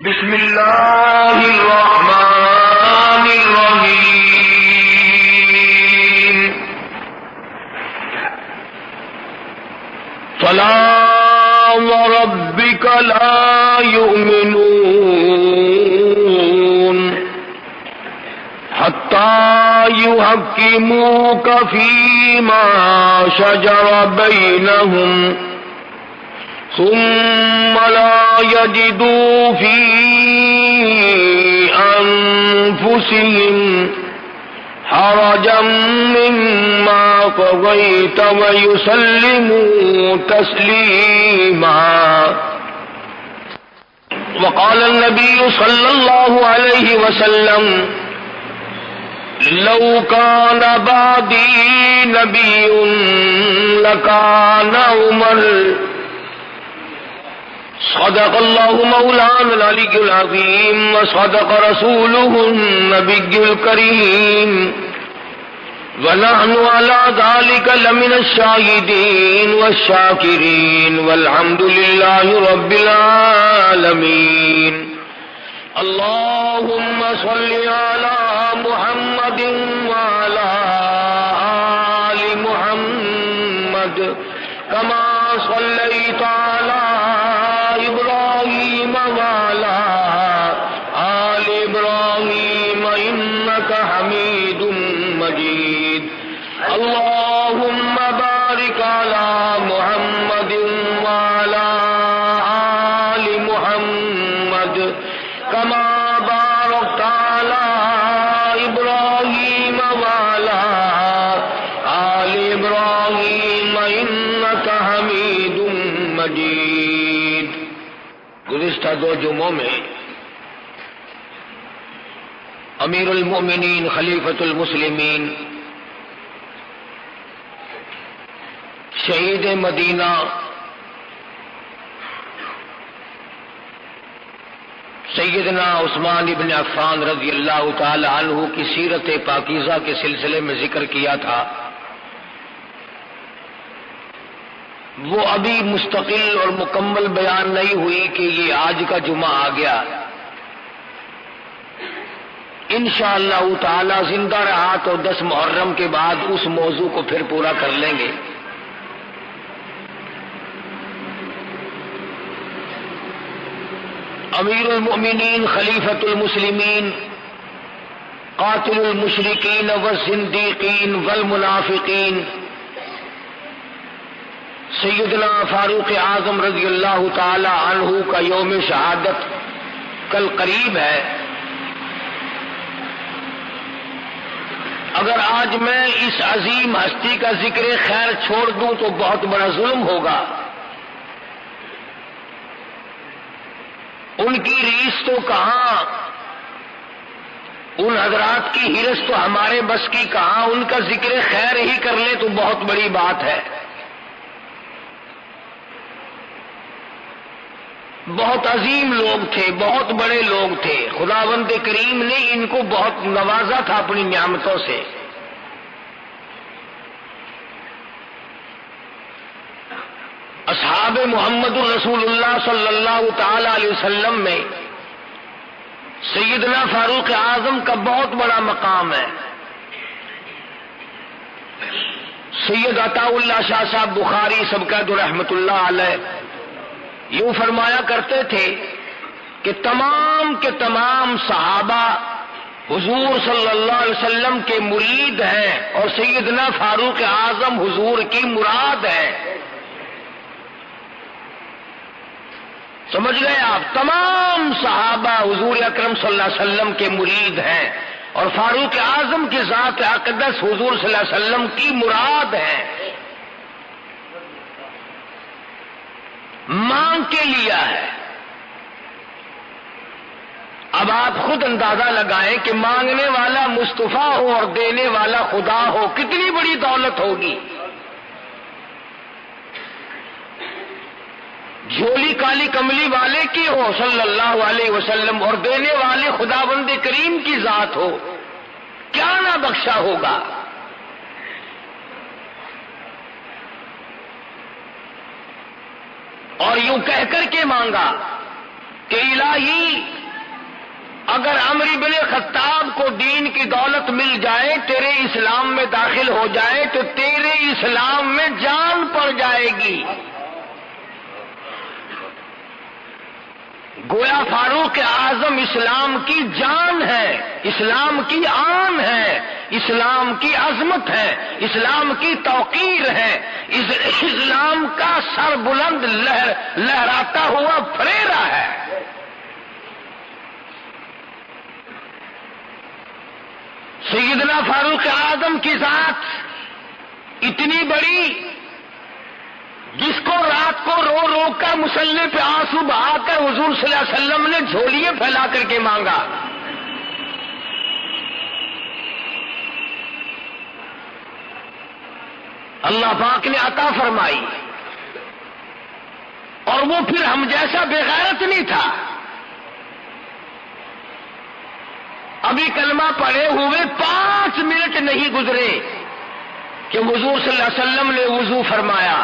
بسم اللہ الرحمن الرحیم فلا وربک لا یؤمنون حتی یحکموک فیما شجر بینہم ثم لا يجدوا في أنفسهم حرجا مما قضيت ويسلموا تسليما. وقال النبي صلى الله عليه وسلم لو كان بعدي نبي لكان عمر. صدق الله مولانا العلي العظيم وصدق رسوله النبي الكريم ونحن على ذلك لمن الشاهدين والشاكرين والحمد لله رب العالمين. اللهم صل على محمد وعلى آل محمد كما صليت على إبراهيم وعلى آل إبراهيم إنك حميد مجيد. اللهم بارك على محمد وعلى آل محمد كما باركت على إبراهيم وعلى آل إبراهيم إنك حميد مجيد. گزشتہ دو جمعوں میں امیر المؤمنین خلیفۃ المسلمین شہید مدینہ سیدنا عثمان ابن عفان رضی اللہ تعالی عنہ کی سیرت پاکیزہ کے سلسلے میں ذکر کیا تھا. وہ ابھی مستقل اور مکمل بیان نہیں ہوئی کہ یہ آج کا جمعہ آ گیا. انشاءاللہ تعالی زندہ رہا تو 10 محرم کے بعد اس موضوع کو پھر پورا کر لیں گے. امیر المؤمنین خلیفۃ المسلمین قاتل المشرکین والزندیقین والمنافقین سیدنا فاروق اعظم رضی اللہ تعالی عنہ کا یوم شہادت کل قریب ہے. اگر آج میں اس عظیم ہستی کا ذکر خیر چھوڑ دوں تو بہت بڑا ظلم ہوگا. ان کی ریس تو کہاں، ان حضرات کی ہرس تو ہمارے بس کی کہاں. ان کا ذکر خیر ہی کر لیں تو بہت بڑی بات ہے. بہت عظیم لوگ تھے، بہت بڑے لوگ تھے. خداوند کریم نے ان کو بہت نوازا تھا اپنی نعمتوں سے. اصحاب محمد الرسول اللہ صلی اللہ تعالی علیہ وسلم میں سیدنا فاروق اعظم کا بہت بڑا مقام ہے. سید عطا اللہ شاہ صاحب بخاری سبقت رحمت اللہ علیہ یوں فرمایا کرتے تھے کہ تمام کے تمام صحابہ حضور صلی اللہ علیہ وسلم کے مرید ہیں اور سیدنا فاروق اعظم حضور کی مراد ہے. سمجھ گئے آپ؟ تمام صحابہ حضور اکرم صلی اللہ علیہ وسلم کے مرید ہیں اور فاروق اعظم کی ذات اقدس حضور صلی اللہ علیہ وسلم کی مراد ہے. مانگ کے لیا ہے. اب آپ خود اندازہ لگائیں کہ مانگنے والا مصطفیٰ ہو اور دینے والا خدا ہو، کتنی بڑی دولت ہوگی. جھولی کالی کملی والے کی ہو صلی اللہ علیہ وسلم اور دینے والے خداوند کریم کی ذات ہو، کیا نہ بخشا ہوگا. اور یوں کہہ کر کے مانگا کہ الہی اگر عمر بن خطاب کو دین کی دولت مل جائے، تیرے اسلام میں داخل ہو جائے، تو تیرے اسلام میں جان پڑ جائے گی۔ گویا فاروق اعظم اسلام کی جان ہے، اسلام کی آن ہے، اسلام کی عظمت ہے، اسلام کی توقیر ہے، اسلام کا سر بلند لہراتا ہوا پھریرا ہے۔ سیدنا فاروق اعظم کی ذات اتنی بڑی، جس کو رات کو رو رو کر مصلی پہ آنسو بہا کر حضور صلی اللہ علیہ وسلم نے جھولیے پھیلا کر کے مانگا۔ اللہ پاک نے عطا فرمائی، اور وہ پھر ہم جیسا بے غیرت نہیں تھا۔ ابھی کلمہ پڑھے ہوئے 5 منٹ نہیں گزرے کہ حضور صلی اللہ علیہ وسلم نے وضو فرمایا،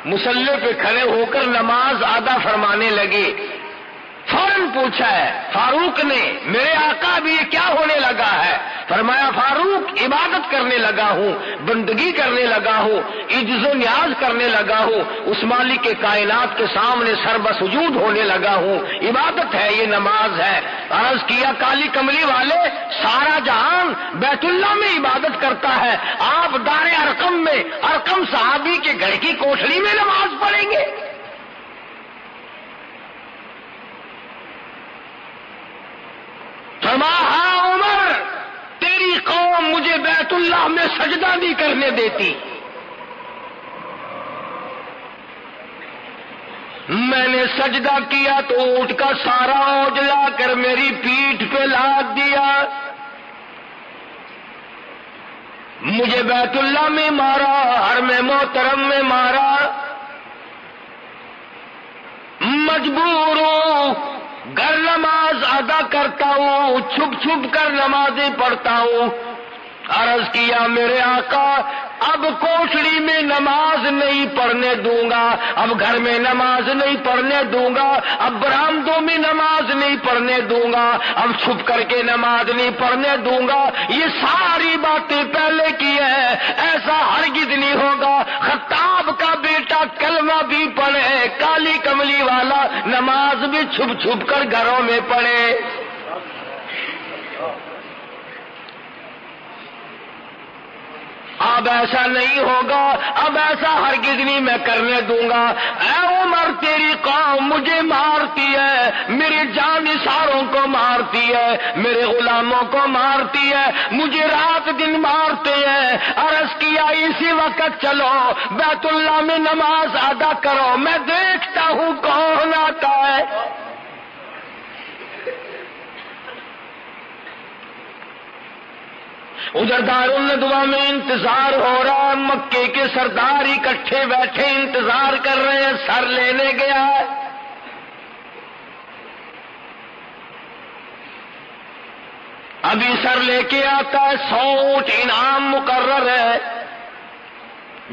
مصلی پہ کھڑے ہو کر نماز ادا فرمانے لگے۔ فوراً پوچھا ہے فاروق نے، میرے آقا بھی یہ کیا ہونے لگا ہے؟ فرمایا فاروق عبادت کرنے لگا ہوں، بندگی کرنے لگا ہوں، عجز و نیاز کرنے لگا ہوں، اس مالک کے کائنات کے سامنے سر بسجود ہونے لگا ہوں، عبادت ہے، یہ نماز ہے۔ عرض کیا کالی کملی والے، سارا جہان بیت اللہ میں عبادت کرتا ہے، آپ دار ارقم میں ارقم صحابی کے گھر کی کوٹھڑی میں نماز پڑھیں گے؟ ہاں عمر، تیری قوم مجھے بیت اللہ میں سجدہ نہیں کرنے دیتی، میں نے سجدہ کیا تو اونٹ کا سارا اوجلا کر میری پیٹھ پہ لاد دیا، مجھے بیت اللہ میں مارا، حرم محترم میں مارا، مجبور ہوں، گھر نماز ادا کرتا ہوں، چھپ چھپ کر نمازیں پڑھتا ہوں۔ عرض کیا میرے آقا، اب کوٹھڑی میں نماز نہیں پڑھنے دوں گا، اب گھر میں نماز نہیں پڑھنے دوں گا، اب برآمدوں میں نماز نہیں پڑھنے دوں گا، اب چھپ کر کے نماز نہیں پڑھنے دوں گا، یہ ساری باتیں پہلے کی ہے، ایسا ہرگز نہیں ہوگا۔ خطاب کا بیٹا کلمہ بھی پڑھے، کالی کملی والا نماز بھی چھپ چھپ کر گھروں میں پڑھے۔ اب ایسا نہیں ہوگا، اب ایسا ہرگز نہیں میں کرنے دوں گا۔ اے عمر، تیری قوم مجھے مارتی ہے، میرے جانثاروں کو مارتی ہے، میرے غلاموں کو مارتی ہے، مجھے رات دن مارتے ہیں۔ عرض کیا اسی وقت چلو بیت اللہ میں نماز ادا کرو، میں دیکھتا ہوں کون آتا ہے۔ ادھر دارالندوا میں انتظار ہو رہا ہے، مکے کے سردار اکٹھے بیٹھے انتظار کر رہے ہیں، سر لینے گیا ہے۔ ابھی سر لے کے آتا ہے، 100 اونٹ انعام مقرر ہے،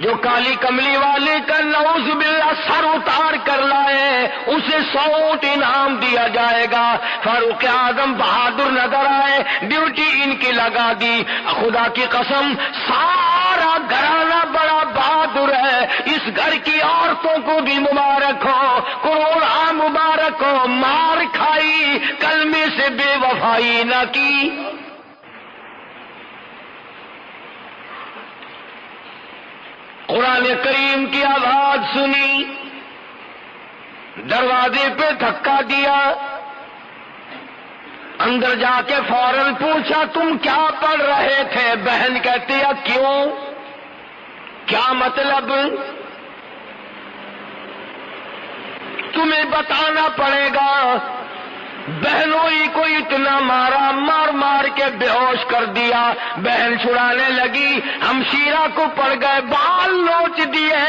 جو کالی کملی والے کا نعوذ باللہ سر اتار کر لائے اسے 100 اونٹ انعام دیا جائے گا۔ فاروق اعظم بہادر نظر آئے، ڈیوٹی ان کی لگا دی۔ خدا کی قسم سارا گھرانہ بڑا بہادر ہے، اس گھر کی عورتوں کو بھی مبارک ہو، کروڑا مبارک ہو، مار کھائی، کلمے سے بے وفائی نہ کی۔ قرآن کریم کی آواز سنی، دروازے پہ دھکا دیا، اندر جا کے فوراً پوچھا تم کیا پڑھ رہے تھے؟ بہن کہتی ہے کیوں، کیا مطلب؟ تمہیں بتانا پڑے گا، بہنوں ہی کو اتنا مارا، مار مار کے بے ہوش کر دیا۔ بہن چھڑانے لگی، ہمشیرہ کو پڑ گئے، بال نوچ دیے،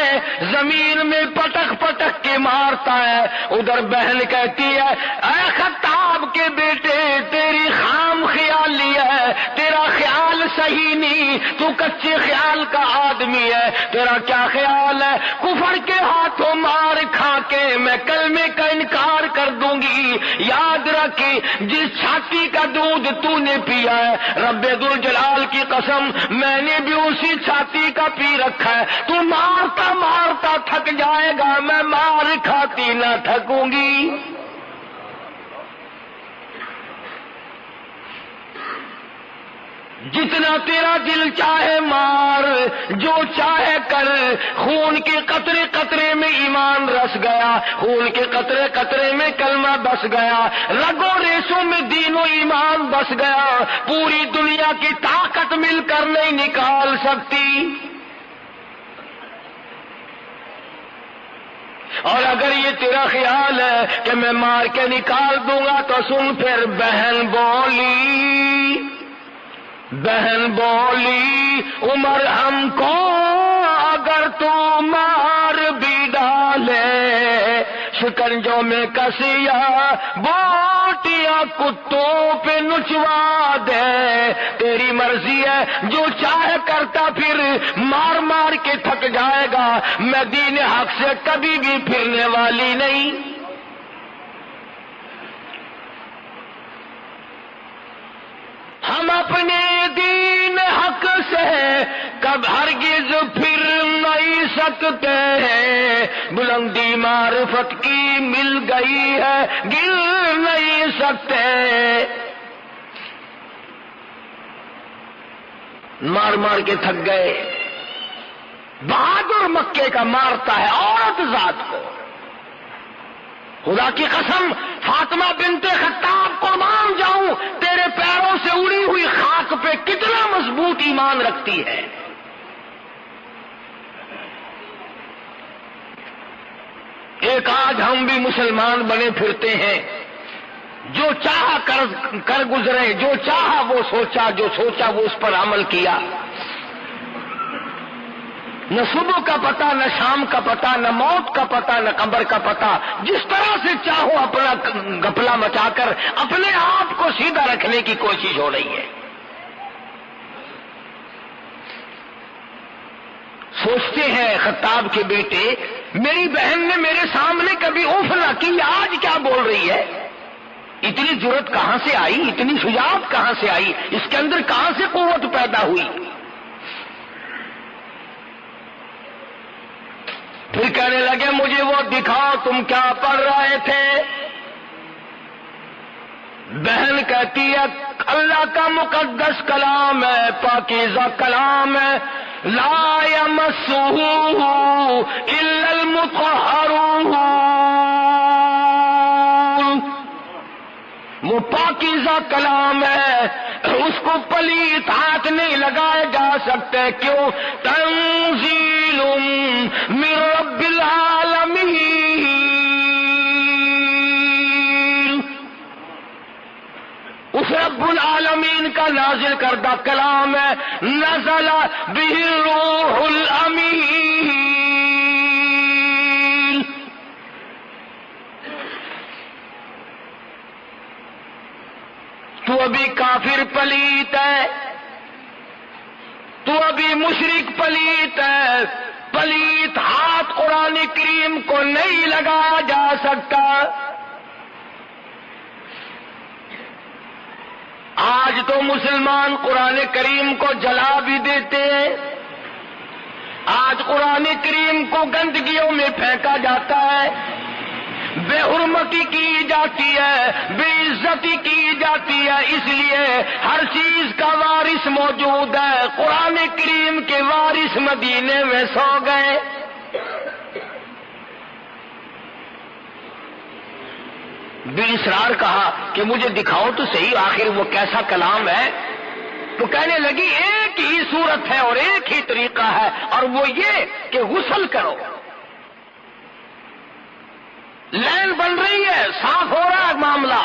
زمین میں پٹک پٹک کے مارتا ہے۔ ادھر بہن کہتی ہے اے خطاب کے بیٹے، تیری خام خیالی ہے، تیرا خیال صحیح نہیں، تو کچے خیال کا آدمی ہے، تیرا کیا خیال ہے کفر کے ہاتھوں مار کھا کے میں کلمے کا انکار کر دوں گی؟ یاد رکھ، جس چھاتی کا دودھ تو نے پیا ہے، رب ذوالجلال کی قسم میں نے بھی اسی چھاتی کا پی رکھا ہے۔ تو مارتا مارتا تھک جائے گا، میں مار کھاتی نہ تھکوں گی۔ جتنا تیرا دل چاہے مار، جو چاہے کر، خون کے قطرے قطرے میں ایمان رس گیا، خون کے قطرے قطرے میں کلمہ بس گیا، رگوں ریسوں میں دین و ایمان بس گیا، پوری دنیا کی طاقت مل کر نہیں نکال سکتی۔ اور اگر یہ تیرا خیال ہے کہ میں مار کے نکال دوں گا تو سن پھر بہن بولی عمر ہم کو اگر تو مار بھی ڈالے، شکنجوں میں کسیا بوٹیاں کتوں پہ نچوا دے، تیری مرضی ہے جو چاہے کرتا، پھر مار مار کے تھک جائے گا، میں دین حق سے کبھی بھی پھرنے والی نہیں۔ ہم اپنے دین حق سے کب ہرگز پھر نہیں سکتے ہیں، بلندی معرفت کی مل گئی ہے گر نہیں سکتے۔ مار مار کے تھک گئے، بہادر مکے کا مارتا ہے عورت ذات کو، خدا کی قسم فاطمہ بنت خطاب کو مان جاؤں تیرے پیروں سے اڑی ہوئی خاک پہ کتنا مضبوط ایمان رکھتی ہے۔ ایک آج ہم بھی مسلمان بنے پھرتے ہیں، جو چاہا کر گزرے، جو چاہا وہ سوچا، جو سوچا وہ اس پر عمل کیا، نہ صبح کا پتہ، نہ شام کا پتہ، نہ موت کا پتہ، نہ قبر کا پتہ، جس طرح سے چاہو اپنا گپلا مچا کر اپنے آپ کو سیدھا رکھنے کی کوشش ہو رہی ہے۔ سوچتے ہیں خطاب کے بیٹے، میری بہن نے میرے سامنے کبھی اف نہ کی، آج کیا بول رہی ہے؟ اتنی جرأت کہاں سے آئی؟ اتنی شجاعت کہاں سے آئی؟ اس کے اندر کہاں سے قوت پیدا ہوئی؟ پھر کہنے لگے مجھے وہ دکھاؤ تم کیا پڑھ رہے تھے؟ بہن کہتی ہے اللہ کا مقدس کلام ہے، پاکیزہ کلام ہے، لا یمسہ الا المطہرون، وہ پاکیزہ کلام ہے، اس کو پلیت ہاتھ نہیں لگائے جا سکتے۔ کیوں؟ تنزیل من رب العالمین، اس رب العالمین کا نازل کردہ کلام ہے، نزل بہ الروح الامین۔ تو ابھی کافر پلیت ہے، تو ابھی مشرک پلیت ہے، پلیت ہاتھ قرآن کریم کو نہیں لگایا جا سکتا۔ آج تو مسلمان قرآن کریم کو جلا بھی دیتے ہیں، آج قرآن کریم کو گندگیوں میں پھینکا جاتا ہے، بے حرمتی کی جاتی ہے، بے عزتی کی جاتی ہے، اس لیے ہر چیز کا وارث موجود ہے، قرآن کریم کے وارث مدینے میں سو گئے۔ بے اصرار کہا کہ مجھے دکھاؤ تو صحیح آخر وہ کیسا کلام ہے؟ تو کہنے لگی ایک ہی صورت ہے اور ایک ہی طریقہ ہے، اور وہ یہ کہ غسل کرو۔ لین بن رہی ہے، صاف ہو رہا ہے معاملہ،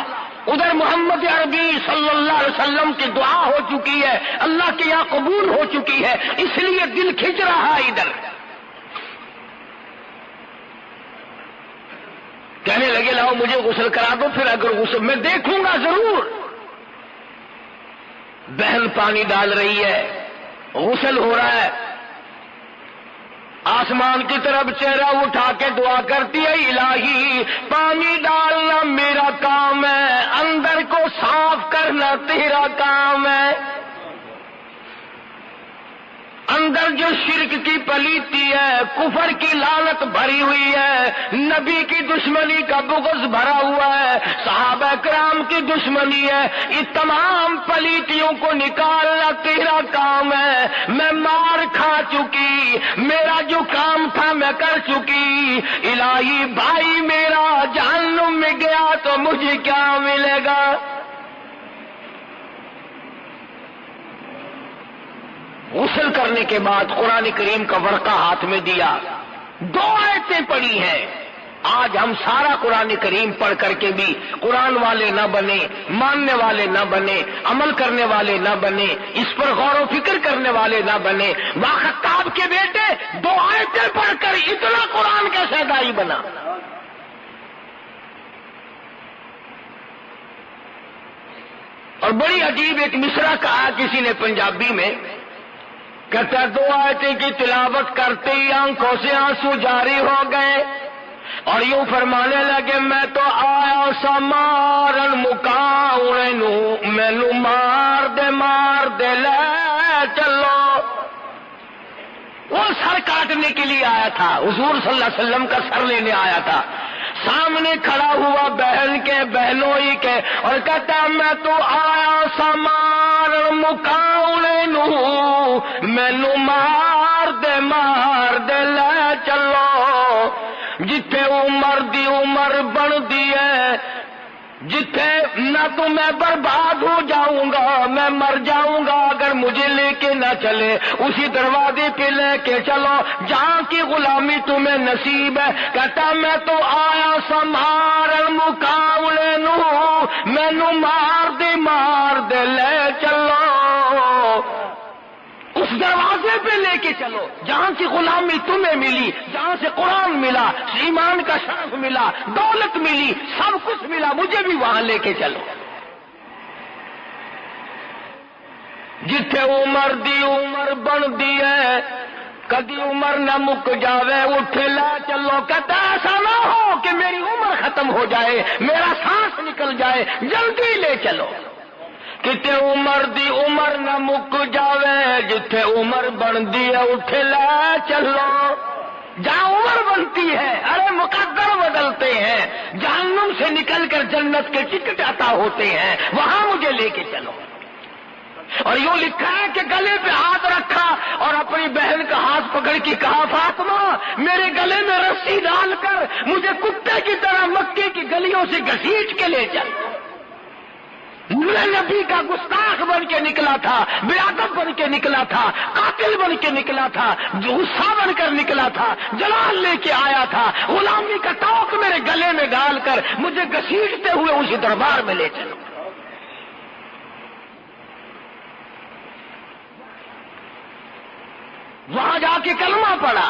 ادھر محمد عربی صلی اللہ علیہ وسلم کی دعا ہو چکی ہے، اللہ کے یہاں قبول ہو چکی ہے، اس لیے دل کھنچ رہا ہے ادھر۔ کہنے لگے لاؤ مجھے غسل کرا دو، پھر اگر غسل میں دیکھوں گا ضرور۔ بہن پانی ڈال رہی ہے، غسل ہو رہا ہے، آسمان کی طرف چہرہ اٹھا کے دعا کرتی ہے، الہی پانی ڈالنا میرا کام ہے، اندر کو صاف کرنا تیرا کام ہے۔ اندر جو شرک کی پلیتی ہے، کفر کی لعنت بھری ہوئی ہے، نبی کی دشمنی کا بغض بھرا ہوا ہے، صحابہ کرام کی دشمنی ہے، یہ تمام پلیتیوں کو نکالنا تیرا کام ہے۔ میں مار کھا چکی، میرا جو کام تھا میں کر چکی، الہی بھائی میرا جہنم میں گیا تو مجھے کیا ملے گا؟ غسل کرنے کے بعد قرآن کریم کا ورقہ ہاتھ میں دیا، 2 آیتیں پڑھی ہیں۔ آج ہم سارا قرآن کریم پڑھ کر کے بھی قرآن والے نہ بنے، ماننے والے نہ بنے، عمل کرنے والے نہ بنے، اس پر غور و فکر کرنے والے نہ بنے۔ باخطاب کے بیٹے 2 آیتیں پڑھ کر اتنا قرآن کا شہدائی بنا۔ اور بڑی عجیب ایک مصرع کہا کسی نے پنجابی میں، کہتا 2 آیتیں کی تلاوت کرتے ہی آنکھوں سے آنسو جاری ہو گئے اور یوں فرمانے لگے، میں تو آیا سا مارن مکاؤنے نو، مینو مار دے لے چلو۔ وہ سر کاٹنے کے لیے آیا تھا، حضور صلی اللہ علیہ وسلم کا سر لینے آیا تھا، سامنے کھڑا ہوا بہن کے بہنوئی کے اور کہتا میں تو آیا سا مارن مکاؤنے نو، مینو مار دے لے چلو۔ جتھے عمر دی عمر بن دی ہے، جتھے نہ تو میں برباد ہو جاؤں گا، میں مر جاؤں گا اگر مجھے لے کے نہ چلے، اسی دروازے پہ لے کے چلو جہاں کی غلامی تمہیں نصیب ہے۔ کہتا میں تو آیا سا مارن مقابلے نو، مینو مار دے لے چلو، اس دروازے پہ لے کے چلو جہاں کی غلامی تمہیں ملی، جہاں سے قرآن ملا، ایمان کا شرف ملا، دولت ملی، سب کچھ ملا، مجھے بھی وہاں لے کے چلو۔ جتھے عمر دی عمر بن دی ہے، کدی عمر نہ مک جاوے، اٹھے لا چلو۔ کہتا ایسا نہ ہو کہ میری عمر ختم ہو جائے، میرا سانس نکل جائے، جلدی لے چلو۔ کتے عمر دی عمر نہ مک جاوے، جتھے عمر بن دی ہے اٹھے لا چلو۔ جہاں عمر بنتی ہے، ارے مقدر بدلتے ہیں، جہنم سے نکل کر جنت کے ٹکٹ عطا ہوتے ہیں، وہاں مجھے لے کے چلو۔ اور یوں لکھا ہے کہ گلے پہ ہاتھ رکھا اور اپنی بہن کا ہاتھ پکڑ کے کہا فاطمہ میرے گلے میں رسی ڈال کر مجھے کتے کی طرح مکے کی گلیوں سے گھسیٹ کے لے چل۔ میں نبی کا گستاخ بن کے نکلا تھا، بے ادب بن کے نکلا تھا، قاتل بن کے نکلا تھا، غصہ بن کر نکلا تھا، جلال لے کے آیا تھا، غلامی کا توق میرے گلے میں ڈال کر مجھے گھسیٹتے ہوئے اسی دربار میں لے چلو۔ وہاں جا کے کلمہ پڑھا،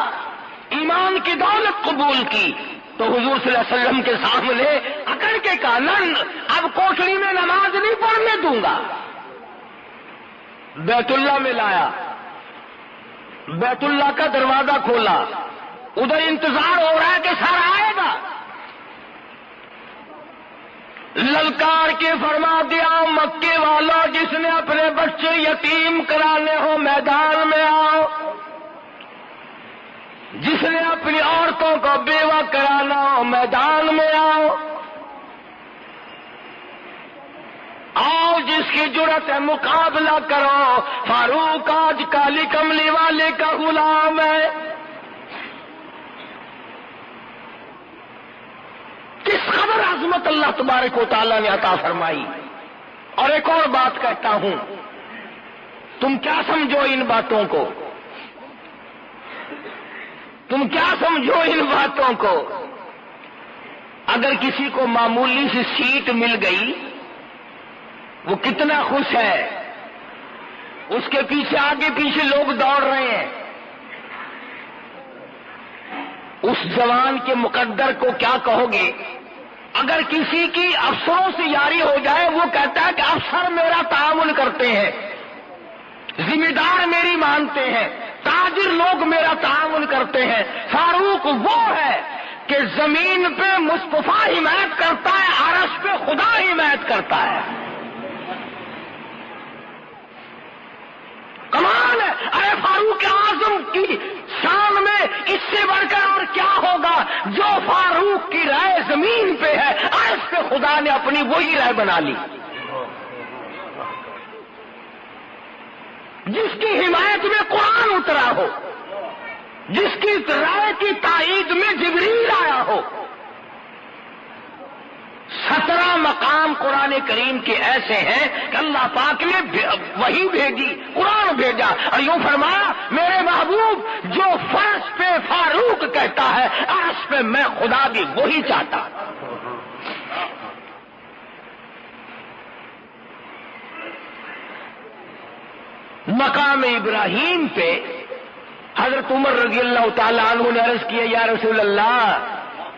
ایمان کی دولت قبول کی، تو حضور صلی اللہ علیہ وسلم کے سامنے اکڑ کے کہا نن اب کوٹڑی میں نماز نہیں پڑھنے دوں گا۔ بیت اللہ میں لایا، بیت اللہ کا دروازہ کھولا، ادھر انتظار ہو رہا ہے کہ سر آئے گا، للکار کے فرما دیا مکے والا جس نے اپنے بچے یتیم کرانے ہو میدان میں آؤ، جس نے اپنی عورتوں کو بیوہ کرانا ہو میدان میں آؤ، آؤ جس کی جرت ہے مقابلہ کرو، فاروق آج کالی کملی والے کا غلام ہے۔ کس قدر عظمت اللہ تبارک و تعالیٰ نے عطا فرمائی۔ اور ایک اور بات کہتا ہوں، تم کیا سمجھو ان باتوں کو، تم کیا سمجھو ان باتوں کو؟ اگر کسی کو معمولی سی سیٹ مل گئی وہ کتنا خوش ہے، اس کے پیچھے آگے پیچھے لوگ دوڑ رہے ہیں۔ اس جوان کے مقدر کو کیا کہو گے؟ اگر کسی کی افسروں سے یاری ہو جائے وہ کہتا ہے کہ افسر میرا تعاون کرتے ہیں، ذمہ دار میری مانتے ہیں، تاجر لوگ میرا تعاون کرتے ہیں۔ فاروق وہ ہے کہ زمین پہ مصطفیٰ حمایت کرتا ہے، عرش پہ خدا حمایت کرتا ہے۔ کمال ہے۔ ارے فاروق اعظم کی شان میں اس سے بڑھ کر اور کیا ہوگا؟ جو فاروق کی رائے زمین پہ ہے، عرش پہ خدا نے اپنی وہی رائے بنا لی۔ جس کی حمایت میں قرآن اترا ہو، جس کی رائے کی تائید میں جبریل آیا ہو۔ 17 مقام قرآن کریم کے ایسے ہیں کہ اللہ پاک نے وہی بھیجی، قرآن بھیجا، اور یوں فرمایا میرے محبوب جو فرش پہ فاروق کہتا ہے، عرش پہ میں خدا بھی وہی چاہتا۔ مقام ابراہیم پہ حضرت عمر رضی اللہ تعالیٰ عنہ نے عرض کیا یا رسول اللہ،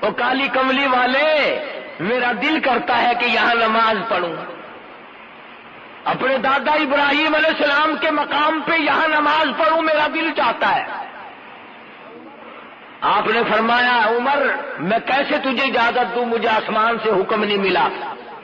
وہ کالی کملی والے، میرا دل کرتا ہے کہ یہاں نماز پڑھوں۔ اپنے دادا ابراہیم علیہ السلام کے مقام پہ یہاں نماز پڑھوں، میرا دل چاہتا ہے۔ آپ نے فرمایا عمر میں کیسے تجھے اجازت دوں، مجھے آسمان سے حکم نہیں ملا،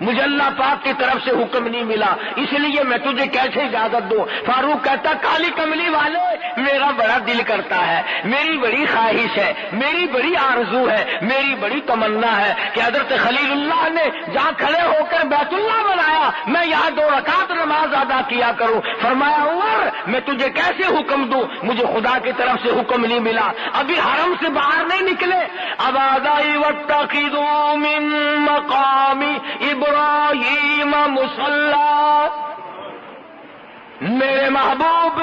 مجھے اللہ پاک کی طرف سے حکم نہیں ملا، اس لیے میں تجھے کیسے اجازت دوں؟ فاروق کہتا کالی کملی والے، میرا بڑا دل کرتا ہے، میری بڑی خواہش ہے، میری بڑی آرزو ہے، میری بڑی تمنا ہے کہ حضرت خلیل اللہ نے جہاں کھڑے ہو کر بیت اللہ بنایا، میں یہاں 2 رکعت نماز ادا کیا کروں۔ فرمایا عمر میں تجھے کیسے حکم دوں، مجھے خدا کی طرف سے حکم نہیں ملا، ابھی حرم سے باہر نہیں نکلے۔ اب آدائی واتخذوا من مقام ابراہیم مصلی، میرے محبوب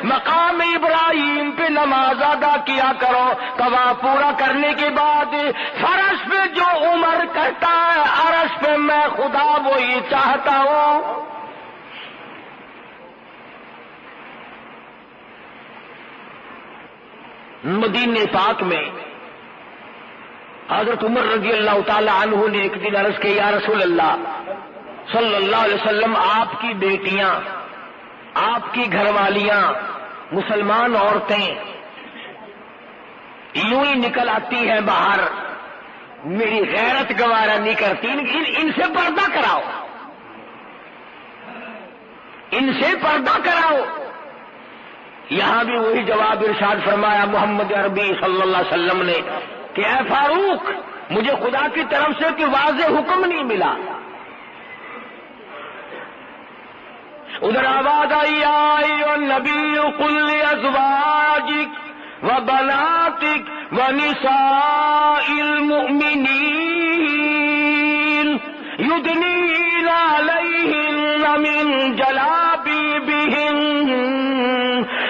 مقام ابراہیم پہ نماز ادا کیا کرو۔ طواف پورا کرنے کے بعد فرش پہ جو عمر کہتا ہے، عرش پہ میں خدا وہی چاہتا ہوں۔ مدینے پاک میں حضرت عمر رضی اللہ تعالی عنہ نے ایک دن عرض کیا یا رسول اللہ صلی اللہ علیہ وسلم، آپ کی بیٹیاں، آپ کی گھر والیاں، مسلمان عورتیں یوں ہی نکل آتی ہیں باہر، میری غیرت گوارا نہیں کرتی، ان سے پردہ کراؤ، ان سے پردہ کراؤ۔ یہاں بھی وہی جواب ارشاد فرمایا محمد عربی صلی اللہ علیہ وسلم نے کہ اے فاروق مجھے خدا کی طرف سے کوئی واضح حکم نہیں ملا۔ ادھر آواز آئی النبی قل لازواجک وبناتک ونساء المؤمنین یدنین علیہن من جلابیبہن،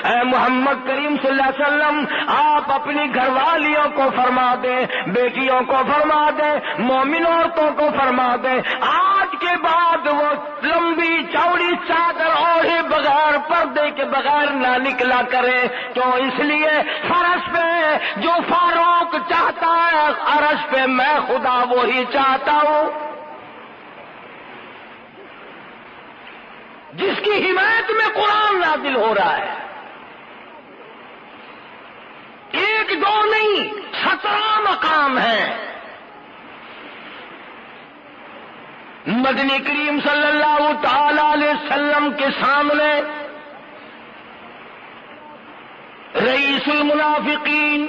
اے محمد کریم صلی اللہ علیہ وسلم آپ اپنی گھر والیوں کو فرما دیں، بیٹیوں کو فرما دیں، مومن عورتوں کو فرما دیں آج کے بعد وہ لمبی چوڑی چادر اوڑھے بغیر پردے کے بغیر نہ نکلا کرے۔ تو اس لیے فرش پہ جو فاروق چاہتا ہے، عرش پہ میں خدا وہی چاہتا ہوں۔ جس کی حمایت میں قرآن نازل ہو رہا ہے، ایک دو نہیں 17 مقام ہیں۔ مدنی کریم صلی اللہ تعالی علیہ وسلم کے سامنے رئیس المنافقین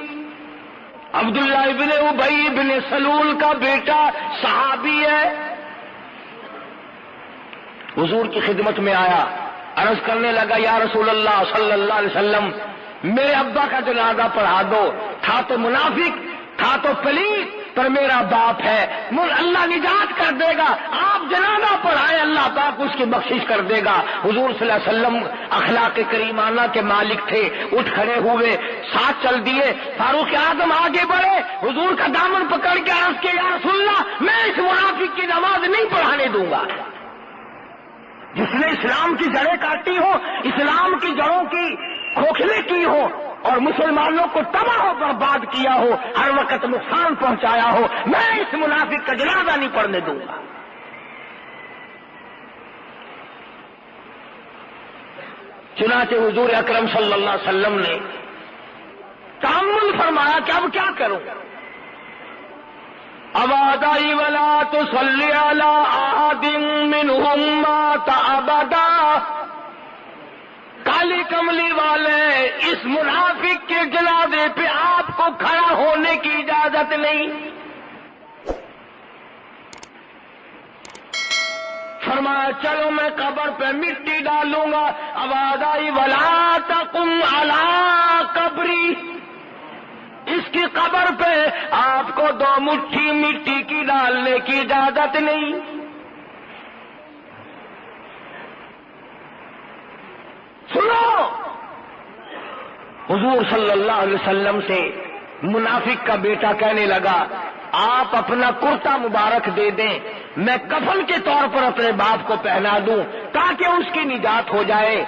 عبداللہ ابن ابی بن سلول کا بیٹا صحابی ہے، حضور کی خدمت میں آیا، عرض کرنے لگا یا رسول اللہ صلی اللہ علیہ وسلم میرے ابا کا جنازہ پڑھا دو، تھا تو منافق، تھا تو پلیت، پر میرا باپ ہے، اللہ نجات کر دے گا، آپ جنازہ پڑھائیں اللہ پاک اس کی بخشش کر دے گا۔ حضور صلی اللہ علیہ وسلم اخلاق کریمانہ کے مالک تھے، اٹھ کھڑے ہوئے، ساتھ چل دیے۔ فاروق اعظم آگے بڑھے، حضور کا دامن پکڑ کے عرض کیا یا رسول اللہ میں اس منافق کی نماز نہیں پڑھانے دوں گا، جس نے اسلام کی جڑیں کاٹی ہو، اسلام کی جڑوں کی کھوکھلے کی ہو اور مسلمانوں کو تباہ و برباد کیا ہو، ہر وقت نقصان پہنچایا ہو، میں اس منافق کا جنازہ نہیں پڑھنے دوں گا۔ چنانچہ حضور اکرم صلی اللہ علیہ وسلم نے تأمل فرمایا کہ اب کیا کروں؟ ابادائی ولا تصلی علی احد منہم مات ابدا، کالی کملی والے اس منافق کے جنازے پہ آپ کو کھڑا ہونے کی اجازت نہیں۔ فرمایا چلو میں قبر پہ مٹی ڈالوں گا۔ آواز آئی ولا تقم علی قبری، اس کی قبر پہ آپ کو 2 مٹھی مٹی کی ڈالنے کی اجازت نہیں۔ سنو، حضور صلی اللہ علیہ وسلم سے منافق کا بیٹا کہنے لگا آپ اپنا کرتا مبارک دے دیں، میں کفن کے طور پر اپنے باپ کو پہنا دوں تاکہ اس کی نجات ہو جائے۔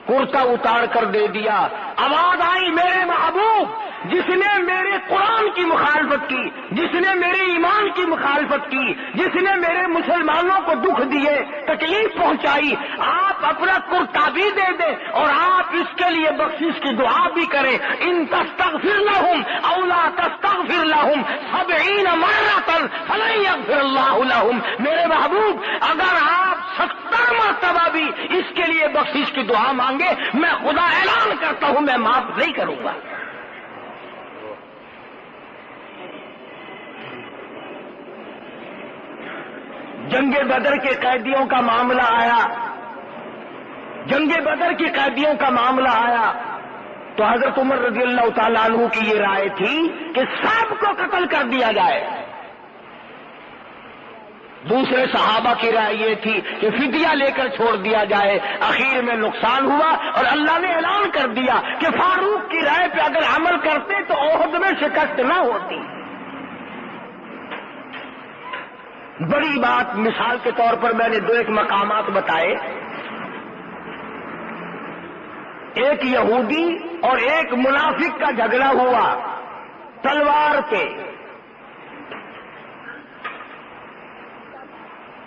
کرتا اتار کر دے دیا۔ آواز آئی میرے محبوب، جس نے میرے قرآن کی مخالفت کی، جس نے میرے ایمان کی مخالفت کی، جس نے میرے مسلمانوں کو دکھ دیے، تکلیف پہنچائی، آپ اپنا کرتا بھی دے دیں اور آپ اس کے لیے بخشش کی دعا بھی کریں۔ ان تستغفر لهم او لا تستغفر لهم 70 مرة فلن يغفر الله لهم۔ میرے محبوب، اگر آپ 70 مرتبہ بھی اس کے لیے بخشش کی دعا مانگے، میں خدا اعلان کرتا ہوں میں معاف نہیں کروں گا۔ جنگ بدر کے قیدیوں کا معاملہ آیا، جنگ بدر کے قیدیوں کا معاملہ آیا تو حضرت عمر رضی اللہ تعالیٰ عنہ کی یہ رائے تھی کہ سب کو قتل کر دیا جائے۔ دوسرے صحابہ کی رائے یہ تھی کہ فدیہ لے کر چھوڑ دیا جائے۔ اخیر میں نقصان ہوا اور اللہ نے اعلان کر دیا کہ فاروق کی رائے پہ اگر عمل کرتے تو احد میں شکست نہ ہوتی۔ بڑی بات مثال کے طور پر میں نے 2 مقامات بتائے، ایک یہودی اور ایک منافق کا جھگڑا ہوا تلوار پہ۔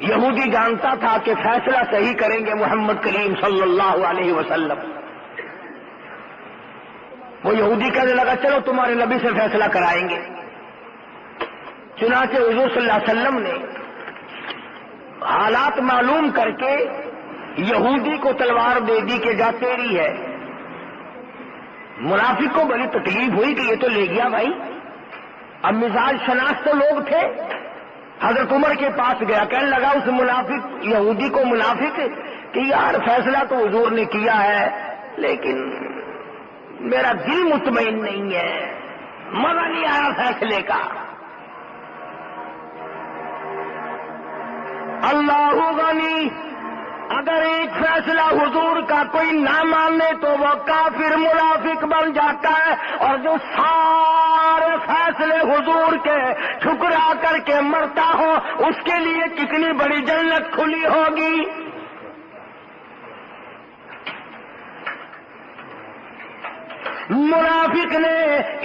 یہودی جانتا تھا کہ فیصلہ صحیح کریں گے محمد کریم صلی اللہ علیہ وسلم۔ وہ یہودی کہنے لگا چلو تمہارے نبی سے فیصلہ کرائیں گے۔ چنانچہ حضور صلی اللہ علیہ وسلم نے حالات معلوم کر کے یہودی کو تلوار دے دی کہ جا تیری ہے۔ منافق کو بڑی تکلیف ہوئی کہ یہ تو لے گیا بھائی۔ اب مزاج شناس تو لوگ تھے، حضرت عمر کے پاس گیا، کہنے لگا اس منافق یہودی کو منافق کہ یار فیصلہ تو حضور نے کیا ہے لیکن میرا دل مطمئن نہیں ہے، مزہ نہیں آیا فیصلے کا۔ اللہ غنی، اگر ایک فیصلہ حضور کا کوئی نہ مانے تو وہ کافر منافق بن جاتا ہے، اور جو سارے فیصلے حضور کے ٹھکرا کر کے مرتا ہو اس کے لیے کتنی بڑی جنت کھلی ہوگی۔ منافق نے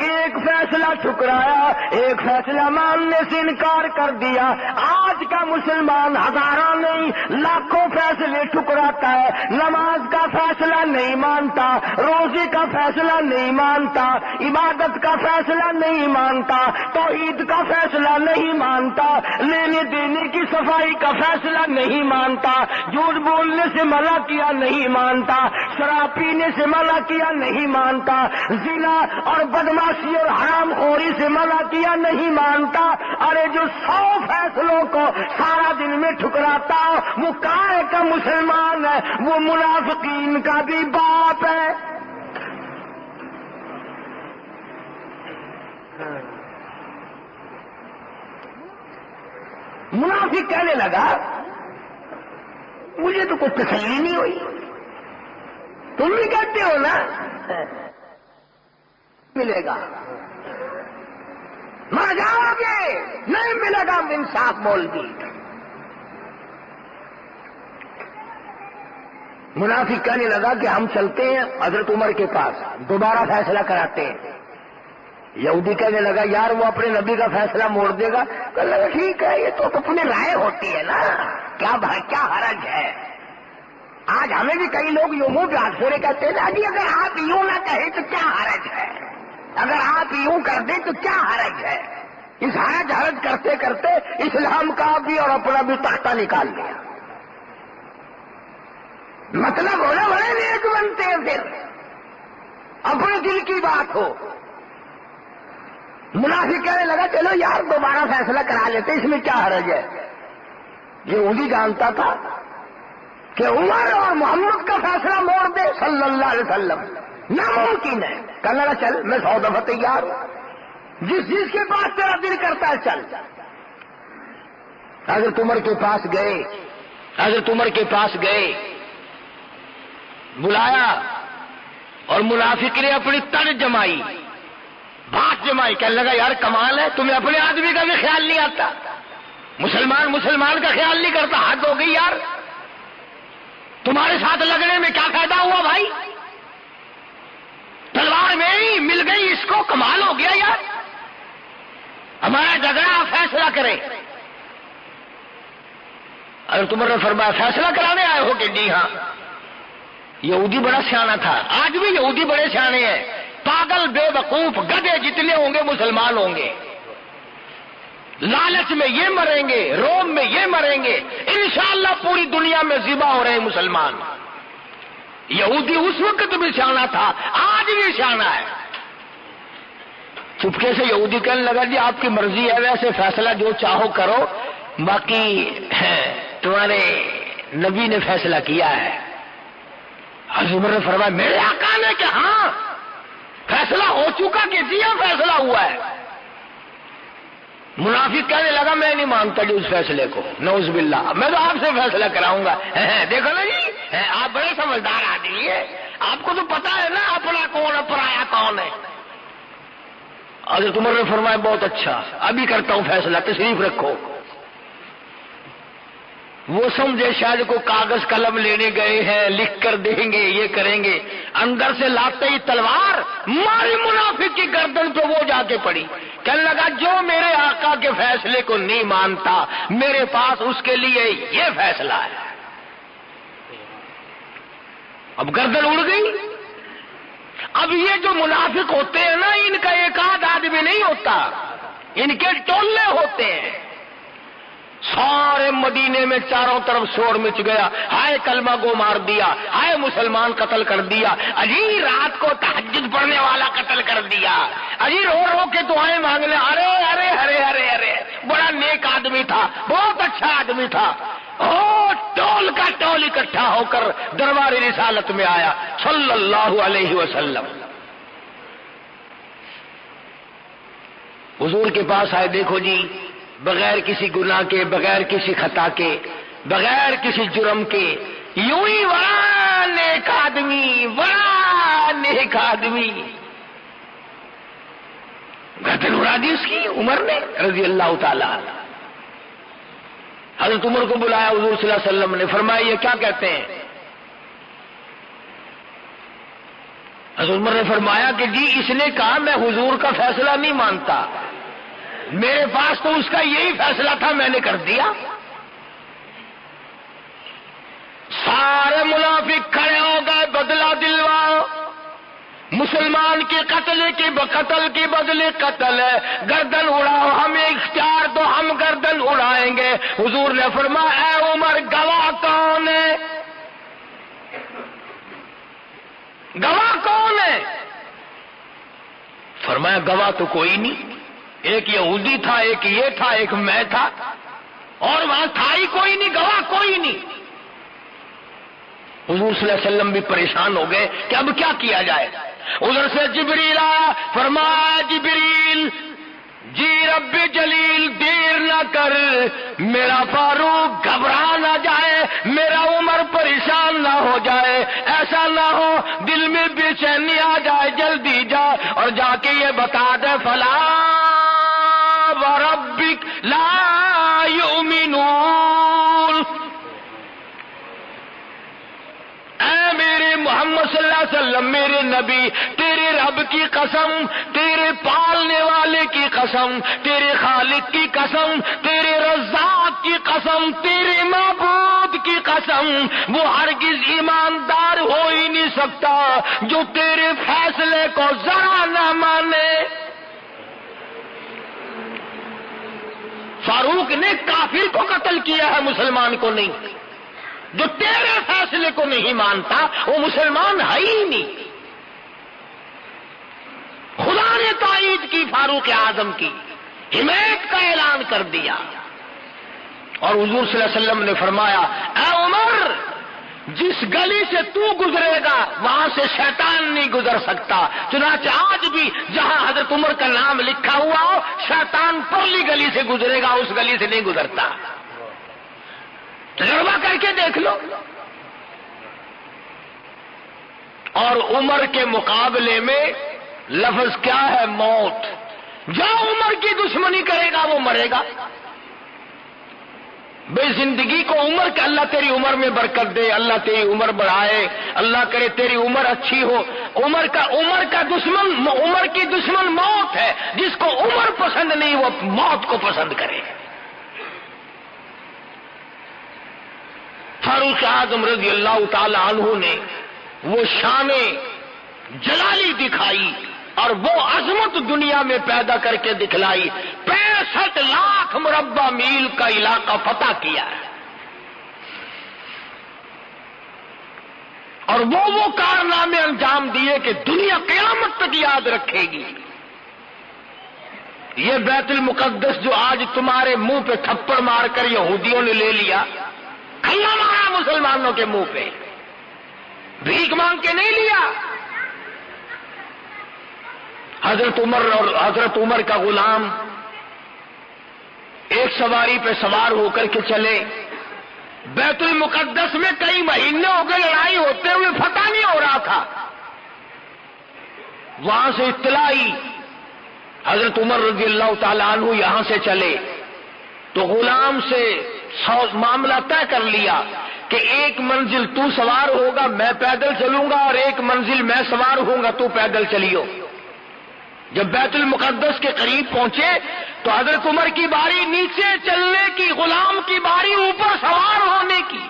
ایک فیصلہ ٹھکرایا، ایک فیصلہ ماننے سے انکار کر دیا۔ آج کا مسلمان ہزاروں نہیں لاکھوں فیصلے ٹھکراتا ہے، نماز کا فیصلہ نہیں مانتا، روزے کا فیصلہ نہیں مانتا، عبادت کا فیصلہ نہیں مانتا، توحید کا فیصلہ نہیں مانتا، لینے دینے کی صفائی کا فیصلہ نہیں مانتا، جھوٹ بولنے سے منع کیا نہیں مانتا، شراب پینے سے منع کیا نہیں مانتا، زنا اور بدماشی اور حرام خوری سے منع کیا نہیں مانتا۔ ارے جو 100 فیصلوں کو سارا دن میں ٹھکراتا وہ کائے کا مسلمان ہے، وہ منافقین کا بھی باپ ہے۔ منافق کہنے لگا مجھے تو کوئی تسلی نہیں ہوئی، تم بھی کہتے ہو نا ملے گا، مر جاؤ گے، نہیں ملے گا، انصاف بول دی۔ منافق کہنے لگا کہ ہم چلتے ہیں حضرت عمر کے پاس، دوبارہ فیصلہ کراتے ہیں۔ یہودی کہنے لگا یار وہ اپنے نبی کا فیصلہ موڑ دے گا، کہنے لگا ٹھیک ہے یہ تو اپنی رائے ہوتی ہے نا، کیا حرج ہے۔ آج ہمیں بھی کئی لوگ یوں منہ پہ پھوڑے کہتے ہیں جی اگر آپ یوں نہ کہیں تو کیا حرج ہے، اگر آپ یوں کر دیں تو کیا حرج ہے۔ اس حرج کرتے کرتے اسلام کا بھی اور اپنا بھی تختہ نکال لیا۔ مطلب ہونا بڑے نیک بنتے ہیں، پھر اپنے دل کی بات ہو۔ منافق کہنے لگا چلو یار دوبارہ فیصلہ کرا لیتے، اس میں کیا حرج ہے۔ یہ وہی جانتا تھا کہ عمر اور محمد کا فیصلہ موڑ دے صلی اللہ علیہ وسلم ناممکن ہے۔ کہنے لگا چل میں 100 دفعہ تیار ہوں، جس چیز کے پاس تیرا دل کرتا ہے چل۔ حضرت عمر کے پاس گئے، بلایا اور منافق نے اپنی تن جمائی، بات جمائی، کہنے لگا یار کمال ہے، تمہیں اپنے آدمی کا بھی خیال نہیں آتا، مسلمان کا خیال نہیں کرتا، حد ہو گئی یار، تمہارے ساتھ لگنے میں کیا فائدہ ہوا بھائی، تلوار میں ہی مل گئی اس کو، کمال ہو گیا یار، ہمارا جھگڑا فیصلہ کرے۔ اگر تم نے فرمایا فیصلہ کرانے آئے ہو کہ جی ہاں۔ یہودی بڑا سیانا تھا، آج بھی یہودی بڑے سیانے ہیں، پاگل بے وقوف گدھے جتنے ہوں گے مسلمان ہوں گے، لالچ میں یہ مریں گے، روم میں یہ مریں گے، انشاءاللہ پوری دنیا میں ذبح ہو رہے ہیں مسلمان۔ یہودی اس وقت بھی سیانا تھا، آج بھی سیانا ہے۔ چپکے سے یہودی کہنے لگا جی آپ کی مرضی ہے، ویسے فیصلہ جو چاہو کرو، باقی تمہارے نبی نے فیصلہ کیا ہے۔ حضرت عمر نے فرمایا میرے آقا نے کہ ہاں فیصلہ ہو چکا کہ جی ہاں فیصلہ ہوا ہے۔ منافق کہنے لگا میں نہیں مانتا جی اس فیصلے کو، نعوذ باللہ، میں تو آپ سے فیصلہ کراؤں گا۔ دیکھو نا جی آپ بڑے سمجھدار آدمی ہیں، آپ کو تو پتا ہے نا اپنا کون ہے پرایا کون ہے۔ حضرت عمر نے فرمایا بہت اچھا، ابھی کرتا ہوں فیصلہ، تشریف رکھو۔ وہ سمجھے شاید کو کاغذ قلم لینے گئے ہیں، لکھ کر دیں گے، یہ کریں گے، اندر سے لاتے ہی تلوار ماری منافق کی گردن پہ، وہ جا کے پڑی۔ کہنے لگا جو میرے آقا کے فیصلے کو نہیں مانتا میرے پاس اس کے لیے یہ فیصلہ ہے۔ اب گردن اڑ گئی۔ اب یہ جو منافق ہوتے ہیں نا، ان کا ایک آدھ آدمی نہیں ہوتا، ان کے ٹولے ہوتے ہیں۔ سارے مدینے میں چاروں طرف شور مچ گیا، ہائے کلمہ گو مار دیا، ہائے مسلمان قتل کر دیا، اجی رات کو تہجد پڑھنے والا قتل کر دیا، اجی رو رو کے دعائیں مانگنے، ارے ارے ارے ارے ارے بڑا نیک آدمی تھا، بہت اچھا آدمی تھا۔ ٹول کا ٹول اکٹھا ہو کر دربار رسالت میں آیا صلی اللہ علیہ وسلم۔ حضور کے پاس آئے، دیکھو جی بغیر کسی گناہ کے، بغیر کسی خطا کے، بغیر کسی جرم کے، یوں ہی بڑا نیک آدمی، بڑا نیک آدمی، گردن اڑا دی اس کی عمر نے رضی اللہ تعالی عنہ۔ حضرت عمر کو بلایا حضور صلی اللہ علیہ وسلم نے، فرمایا یہ کیا کہتے ہیں؟ حضرت عمر نے فرمایا کہ جی اس نے کہا میں حضور کا فیصلہ نہیں مانتا، میرے پاس تو اس کا یہی فیصلہ تھا، میں نے کر دیا۔ سارے منافق کھڑے ہو گئے، بدلہ دلواؤ، مسلمان کے قتل کے بدلے قتل ہے، گردن اڑاؤ، ہمیں اختیار دو، ہم گردن اڑائیں گے۔ حضور نے فرمایا اے عمر گواہ کون ہے؟ گواہ کون ہے؟ فرمایا گواہ تو کوئی نہیں، ایک یہودی تھا، ایک یہ تھا، ایک میں تھا، اور وہاں تھا ہی کوئی نہیں، گواہ کوئی نہیں۔ حضور صلی اللہ علیہ وسلم بھی پریشان ہو گئے کہ اب کیا کیا جائے۔ ادھر سے جبریل آیا، فرمایا جبریل جی رب جلیل دیر نہ کر، میرا فاروق گھبرا نہ جائے، میرا عمر پریشان نہ ہو جائے، ایسا نہ ہو دل میں بے چینی آ جائے، جلدی جا اور جا کے یہ بتا دے فلا وربک لا یؤمنون، اے میرے محمد صلی اللہ علیہ وسلم، میرے نبی، تیرے رب کی قسم، تیرے پالنے والے کی قسم، تیرے خالق کی قسم، تیرے رزاق کی قسم، تیرے معبود کی قسم، وہ ہرگز ایماندار ہو ہی نہیں سکتا جو تیرے فیصلے کو ذرا نہ مانے۔ فاروق نے کافر کو قتل کیا ہے، مسلمان کو نہیں۔ جو تیرے فیصلے کو نہیں مانتا وہ مسلمان ہے ہی نہیں۔ خدا نے تائید کی فاروق اعظم کی، حمایت کا اعلان کر دیا، اور حضور صلی اللہ علیہ وسلم نے فرمایا اے عمر، جس گلی سے تو گزرے گا وہاں سے شیطان نہیں گزر سکتا۔ چنانچہ آج بھی جہاں حضرت عمر کا نام لکھا ہوا ہو، شیطان پرلی گلی سے گزرے گا، اس گلی سے نہیں گزرتا۔ تجربہ کر کے دیکھ لو۔ اور عمر کے مقابلے میں لفظ کیا ہے؟ موت۔ جو عمر کی دشمنی کرے گا وہ مرے گا۔ بے زندگی کو عمر کہ اللہ تیری عمر میں برکت دے، اللہ تیری عمر بڑھائے، اللہ کرے تیری عمر اچھی ہو۔ عمر کی دشمن موت ہے۔ جس کو عمر پسند نہیں وہ موت کو پسند کرے۔ فاروق اعظم رضی اللہ تعالی عنہ نے وہ شان جلالی دکھائی اور وہ عظمت دنیا میں پیدا کر کے دکھلائی۔ 65 لاکھ مربع میل کا علاقہ فتح کیا ہے، اور وہ کارنامے انجام دیے کہ دنیا قیامت تک یاد رکھے گی۔ یہ بیت المقدس جو آج تمہارے منہ پہ تھپڑ مار کر یہودیوں نے لے لیا، کھلا مارا مسلمانوں کے منہ پہ، بھیک مانگ کے نہیں لیا۔ حضرت عمر کا غلام ایک سواری پہ سوار ہو کر کے چلے، بیت المقدس میں کئی مہینے ہو گئے لڑائی ہوتے ہوئے فتح نہیں ہو رہا تھا۔ وہاں سے اطلاع آئی، حضرت عمر رضی اللہ تعالی عنہ یہاں سے چلے، تو غلام سے معاملہ طے کر لیا کہ ایک منزل تو سوار ہوگا میں پیدل چلوں گا، اور ایک منزل میں سوار ہوں گا تو پیدل چلیو۔ جب بیت المقدس کے قریب پہنچے تو حضرت عمر کی باری نیچے چلنے کی، غلام کی باری اوپر سوار ہونے کی۔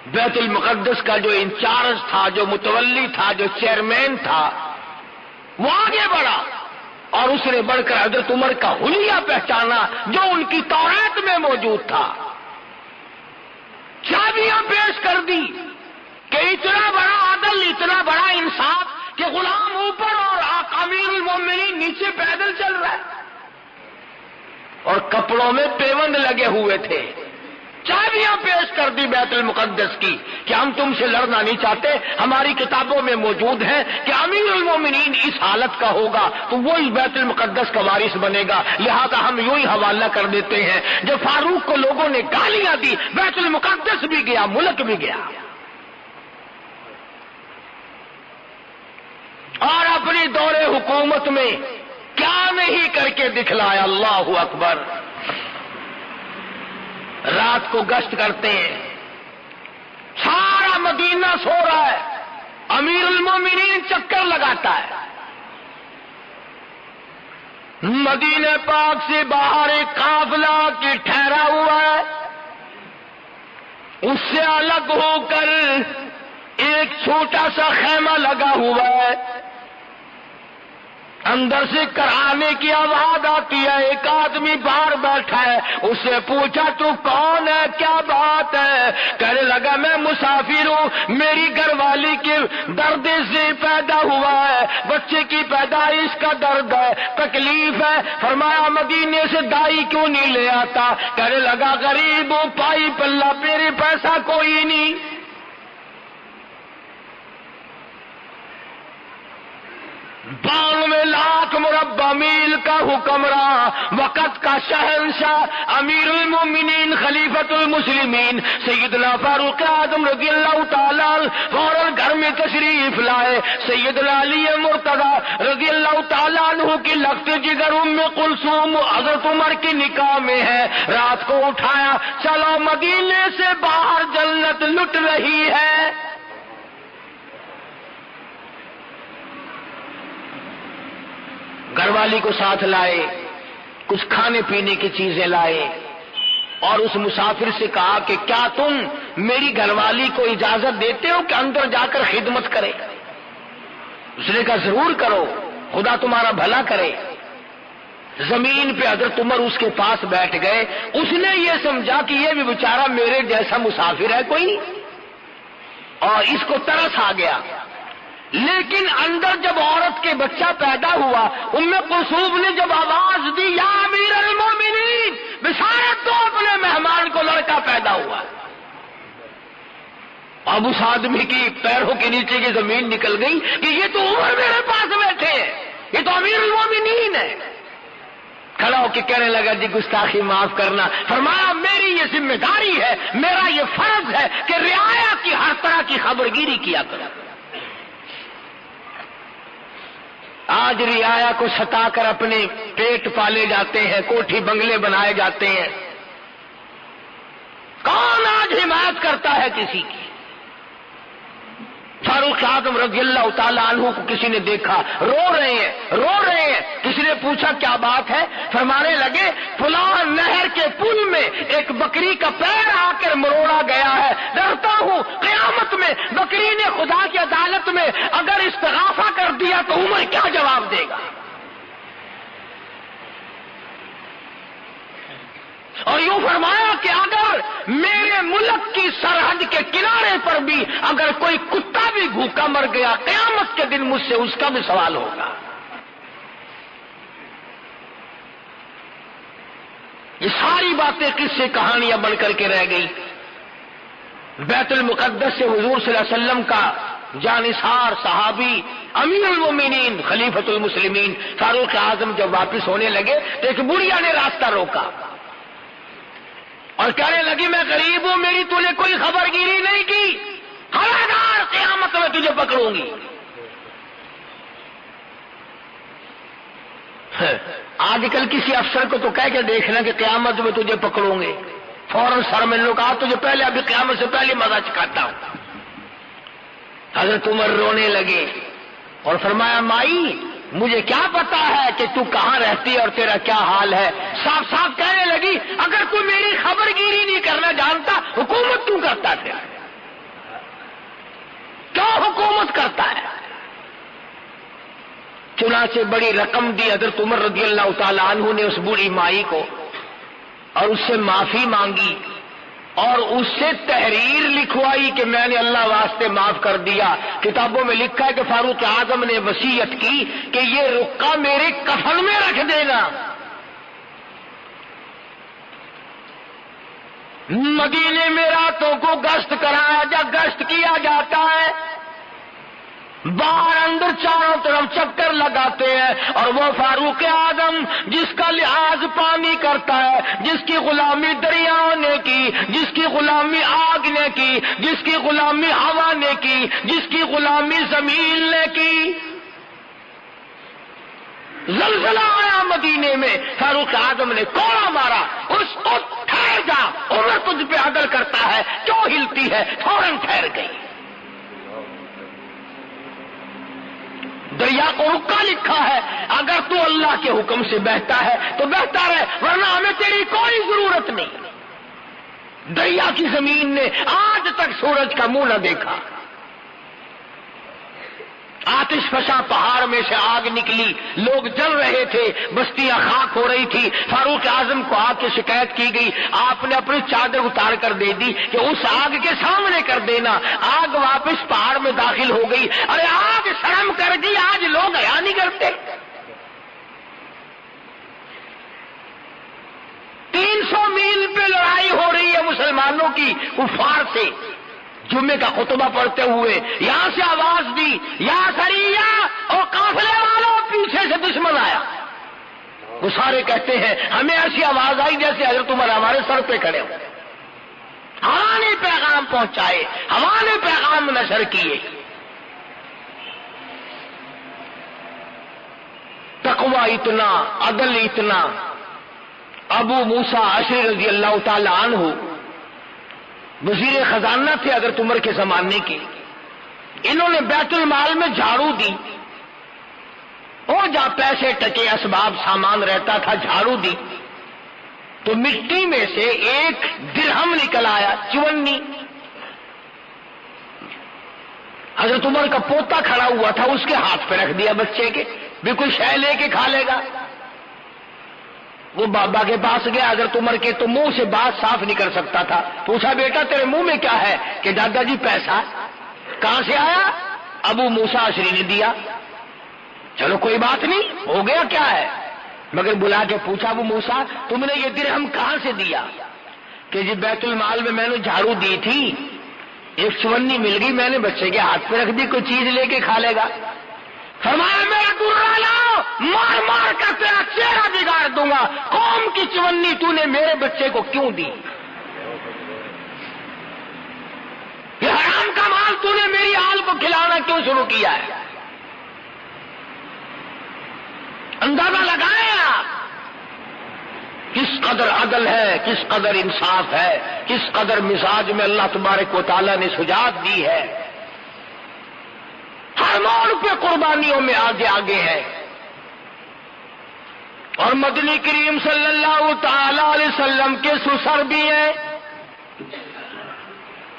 بیت المقدس کا جو انچارج تھا، جو متولی تھا، جو چیئرمین تھا، وہ آگے بڑھا اور اس نے بڑھ کر حضرت عمر کا حلیہ پہچانا جو ان کی توریت میں موجود تھا، چابیاں پیش کر دی کہ اتنا بڑا عدل، اتنا بڑا انصاف کہ غلام اوپر اور امیر المومنین نیچے پیدل چل رہا ہے، اور کپڑوں میں پیوند لگے ہوئے تھے۔ چابیاں پیش کر دی بیت المقدس کی کہ ہم تم سے لڑنا نہیں چاہتے، ہماری کتابوں میں موجود ہے کہ امیر المومنین اس حالت کا ہوگا تو وہ اس بیت المقدس کا وارث بنے گا، لہذا ہم یوں ہی حوالہ کر دیتے ہیں۔ جب فاروق کو لوگوں نے گالیاں دی، بیت المقدس بھی گیا، ملک بھی گیا، اور اپنی دور حکومت میں کیا نہیں کر کے دکھلایا۔ اللہ اکبر۔ رات کو گشت کرتے ہیں، سارا مدینہ سو رہا ہے، امیر المومنین چکر لگاتا ہے، مدینہ پاک سے باہر ایک قافلہ کی ٹھہرا ہوا ہے، اس سے الگ ہو کر ایک چھوٹا سا خیمہ لگا ہوا ہے، اندر سے کرانے کی آواز آتی ہے، ایک آدمی باہر بیٹھا ہے، اس سے پوچھا تو کون ہے، کیا بات ہے؟ کہنے لگا میں مسافر ہوں، میری گھر والی کے درد سے پیدا ہوا ہے، بچے کی پیدائش کا درد ہے، تکلیف ہے۔ فرمایا مدینے سے دائی کیوں نہیں لے آتا؟ کہنے لگا غریب ہوں، پائی پلہ، میرے پیسہ کوئی نہیں۔ 92 لاکھ مربع میل کا حکمراں، وقت کا شہنشاہ، امیر المومنین، خلیفۃ المسلمین، سیدنا فاروق اعظم رضی اللہ تعالیٰ فوراً گھر میں تشریف لائے۔ سیدنا علی مرتضی رضی اللہ تعالیٰ عنہ کی لخت جگر ام کلثوم حضرت عمر کی نکاح میں ہے، رات کو اٹھایا، چلو مدینے سے باہر جنت لٹ رہی ہے۔ گھر والی کو ساتھ لائے، کچھ کھانے پینے کی چیزیں لائے اور اس مسافر سے کہا کہ کیا تم میری گھر والی کو اجازت دیتے ہو کہ اندر جا کر خدمت کرے؟ اس نے کہا ضرور کرو، خدا تمہارا بھلا کرے۔ زمین پہ حضرت عمر اس کے پاس بیٹھ گئے۔ اس نے یہ سمجھا کہ یہ بھی بیچارہ میرے جیسا مسافر ہے کوئی، اور اس کو ترس آ گیا۔ لیکن اندر جب عورت کے بچہ پیدا ہوا، ام کلثوم نے جب آواز دی یا امیر المومنین، بشارت دو اپنے مہمان کو لڑکا پیدا ہوا، اب اس آدمی کی پیروں کے نیچے کی زمین نکل گئی کہ یہ تو عمر میرے پاس بیٹھے ہیں، یہ تو امیر المومنین ہے۔ کھڑا ہو کے کہنے لگا جی گستاخی معاف کرنا۔ فرمایا میری یہ ذمہ داری ہے، میرا یہ فرض ہے کہ رعایا کی ہر طرح کی خبرگیری کیا کرو۔ آج رعایا کو ستا کر اپنے پیٹ پالے جاتے ہیں، کوٹھی بنگلے بنائے جاتے ہیں۔ کون آج حمایت کرتا ہے کسی کی؟ فاروق اعظم رضی اللہ تعالیٰ عنہ کو کسی نے دیکھا، رو رہے ہیں۔ کسی نے پوچھا کیا بات ہے؟ فرمانے لگے فلاں نہر کے پل میں ایک بکری کا پیر آ کر مروڑا گیا ہے، ڈرتا ہوں قیامت میں بکری نے خدا کی عدالت میں اگر استغاثہ کر دیا تو عمر کیا جواب دے گا؟ اور یوں فرمایا کہ اگر میرے ملک کی سرحد کے کنارے پر بھی اگر کوئی کتا بھی بھوکا مر گیا، قیامت کے دن مجھ سے اس کا بھی سوال ہوگا۔ یہ ساری باتیں کس سے کہانیاں بن کر کے رہ گئی۔ بیت المقدس سے حضور صلی اللہ علیہ وسلم کا جانثار صحابی امیر المومنین خلیفۃ المسلمین فاروق اعظم جب واپس ہونے لگے تو ایک بڑھیا نے راستہ روکا اور کہنے لگی میں غریب ہوں، میری تو نے کوئی خبر گیری نہیں کی، خبردار قیامت میں تجھے پکڑوں گی۔ آج کل کسی افسر کو تو کہہ کے دیکھنا کہ قیامت میں تجھے پکڑوں گے، فوراً سر میں لوگ کہا تجھے پہلے ابھی قیامت سے پہلے مزہ چکھاتا ہوں۔ حضرت عمر رونے لگے اور فرمایا مائی مجھے کیا پتا ہے کہ تو کہاں رہتی ہے اور تیرا کیا حال ہے۔ صاف صاف کہنے لگی اگر کوئی میری خبر گیری نہیں کرنا جانتا حکومت کیوں کرتا تھا؟ کیوں حکومت کرتا ہے؟ چنانچہ بڑی رقم دی حضرت عمر رضی اللہ تعالیٰ عنہ نے اس بوڑھی مائی کو اور اس سے معافی مانگی اور اس سے تحریر لکھوائی کہ میں نے اللہ واسطے معاف کر دیا۔ کتابوں میں لکھا ہے کہ فاروق اعظم نے وصیت کی کہ یہ رقعہ میرے کفن میں رکھ دینا۔ مدینے میں راتوں کو گشت کیا جاتا ہے، باہر اندر چاروں طرف چکر لگاتے ہیں، اور وہ فاروق اعظم جس کا لحاظ پانی کرتا ہے، جس کی غلامی دریاؤں نے کی، جس کی غلامی آگ نے کی، جس کی غلامی ہوا نے کی، جس کی غلامی زمین نے کی۔ زلزلہ آیا مدینے میں، فاروق اعظم نے کوڑا مارا، اس کو ٹھہر جا، عمر تجھ پہ عدل کرتا ہے، کیوں ہلتی ہے؟ فوراً ٹھہر گئی۔ دریا کو رکا لکھا ہے، اگر تو اللہ کے حکم سے بہتا ہے تو بہتا رہے، ورنہ ہمیں تیری کوئی ضرورت نہیں۔ دریا کی زمین نے آج تک سورج کا منہ نہ دیکھا۔ آتش فشاں پہاڑ میں سے آگ نکلی، لوگ جل رہے تھے، بستیاں خاک ہو رہی تھی۔ فاروق اعظم کو آگ کی شکایت کی گئی، آپ نے اپنی چادر اتار کر دے دی کہ اس آگ کے سامنے کر دینا۔ آگ واپس پہاڑ میں داخل ہو گئی۔ ارے آگ شرم کر گئی، آج لوگ حیا نہیں کرتے۔ 300 میل پہ لڑائی ہو رہی ہے مسلمانوں کی کفار سے۔ جمعے کا خطبہ پڑھتے ہوئے یہاں سے آواز دی یا سریہ، اور قافلے والوں پیچھے سے دشمن آیا۔ وہ سارے کہتے ہیں ہمیں ایسی آواز آئی جیسے حضرت عمر ہمارے سر پہ کھڑے ہو۔ ہوا نے پیغام پہنچائے، ہوا نے پیغام نشر کیے۔ تقوی اتنا، عدل اتنا۔ ابو موسیٰ اشعری رضی اللہ تعالی عنہ وزیر خزانہ تھے حضرت عمر کے زمانے کے۔ انہوں نے بیت المال میں جھاڑو دی اور جا پیسے ٹکے اسباب سامان رہتا تھا، جھاڑو دی تو مٹی میں سے ایک درہم نکل آیا، چونی۔ حضرت عمر کا پوتا کھڑا ہوا تھا، اس کے ہاتھ پہ رکھ دیا بچے کے، بھی کوئی شے لے کے کھا لے گا۔ وہ بابا کے پاس گیا حضرت عمر کے، تو منہ سے بات صاف نہیں کر سکتا تھا، پوچھا بیٹا تیرے منہ میں کیا ہے؟ کہ دادا جی پیسہ۔ کہاں سے آیا؟ ابو موسیٰ اشری نے دیا۔ چلو کوئی بات نہیں، ہو گیا، کیا ہے؟ مگر بلا کے پوچھا ابو موسیٰ تم نے یہ درہم کہاں سے دیا؟ کہ جی بیت المال میں نے جھاڑو دی تھی، ایک چونی مل گئی، میں نے بچے کے ہاتھ پہ رکھ دی، کوئی چیز لے کے کھا لے گا۔ فرمایا میرا درا لاؤ، مار مار کر تیرا چہرہ بگاڑ دوں گا، قوم کی چونی تو نے میرے بچے کو کیوں دی؟ یہ حرام کا مال تو نے میری آل کو کھلانا کیوں شروع کیا ہے؟ اندازہ لگائیں آپ کس قدر عدل ہے، کس قدر انصاف ہے، کس قدر مزاج میں اللہ تبارک و تعالیٰ نے سجاعت دی ہے۔ ہر موڑ پہ قربانیوں میں آگے آگے ہے۔ اور مدنی کریم صلی اللہ تعالی علیہ وسلم کے سسر بھی ہیں۔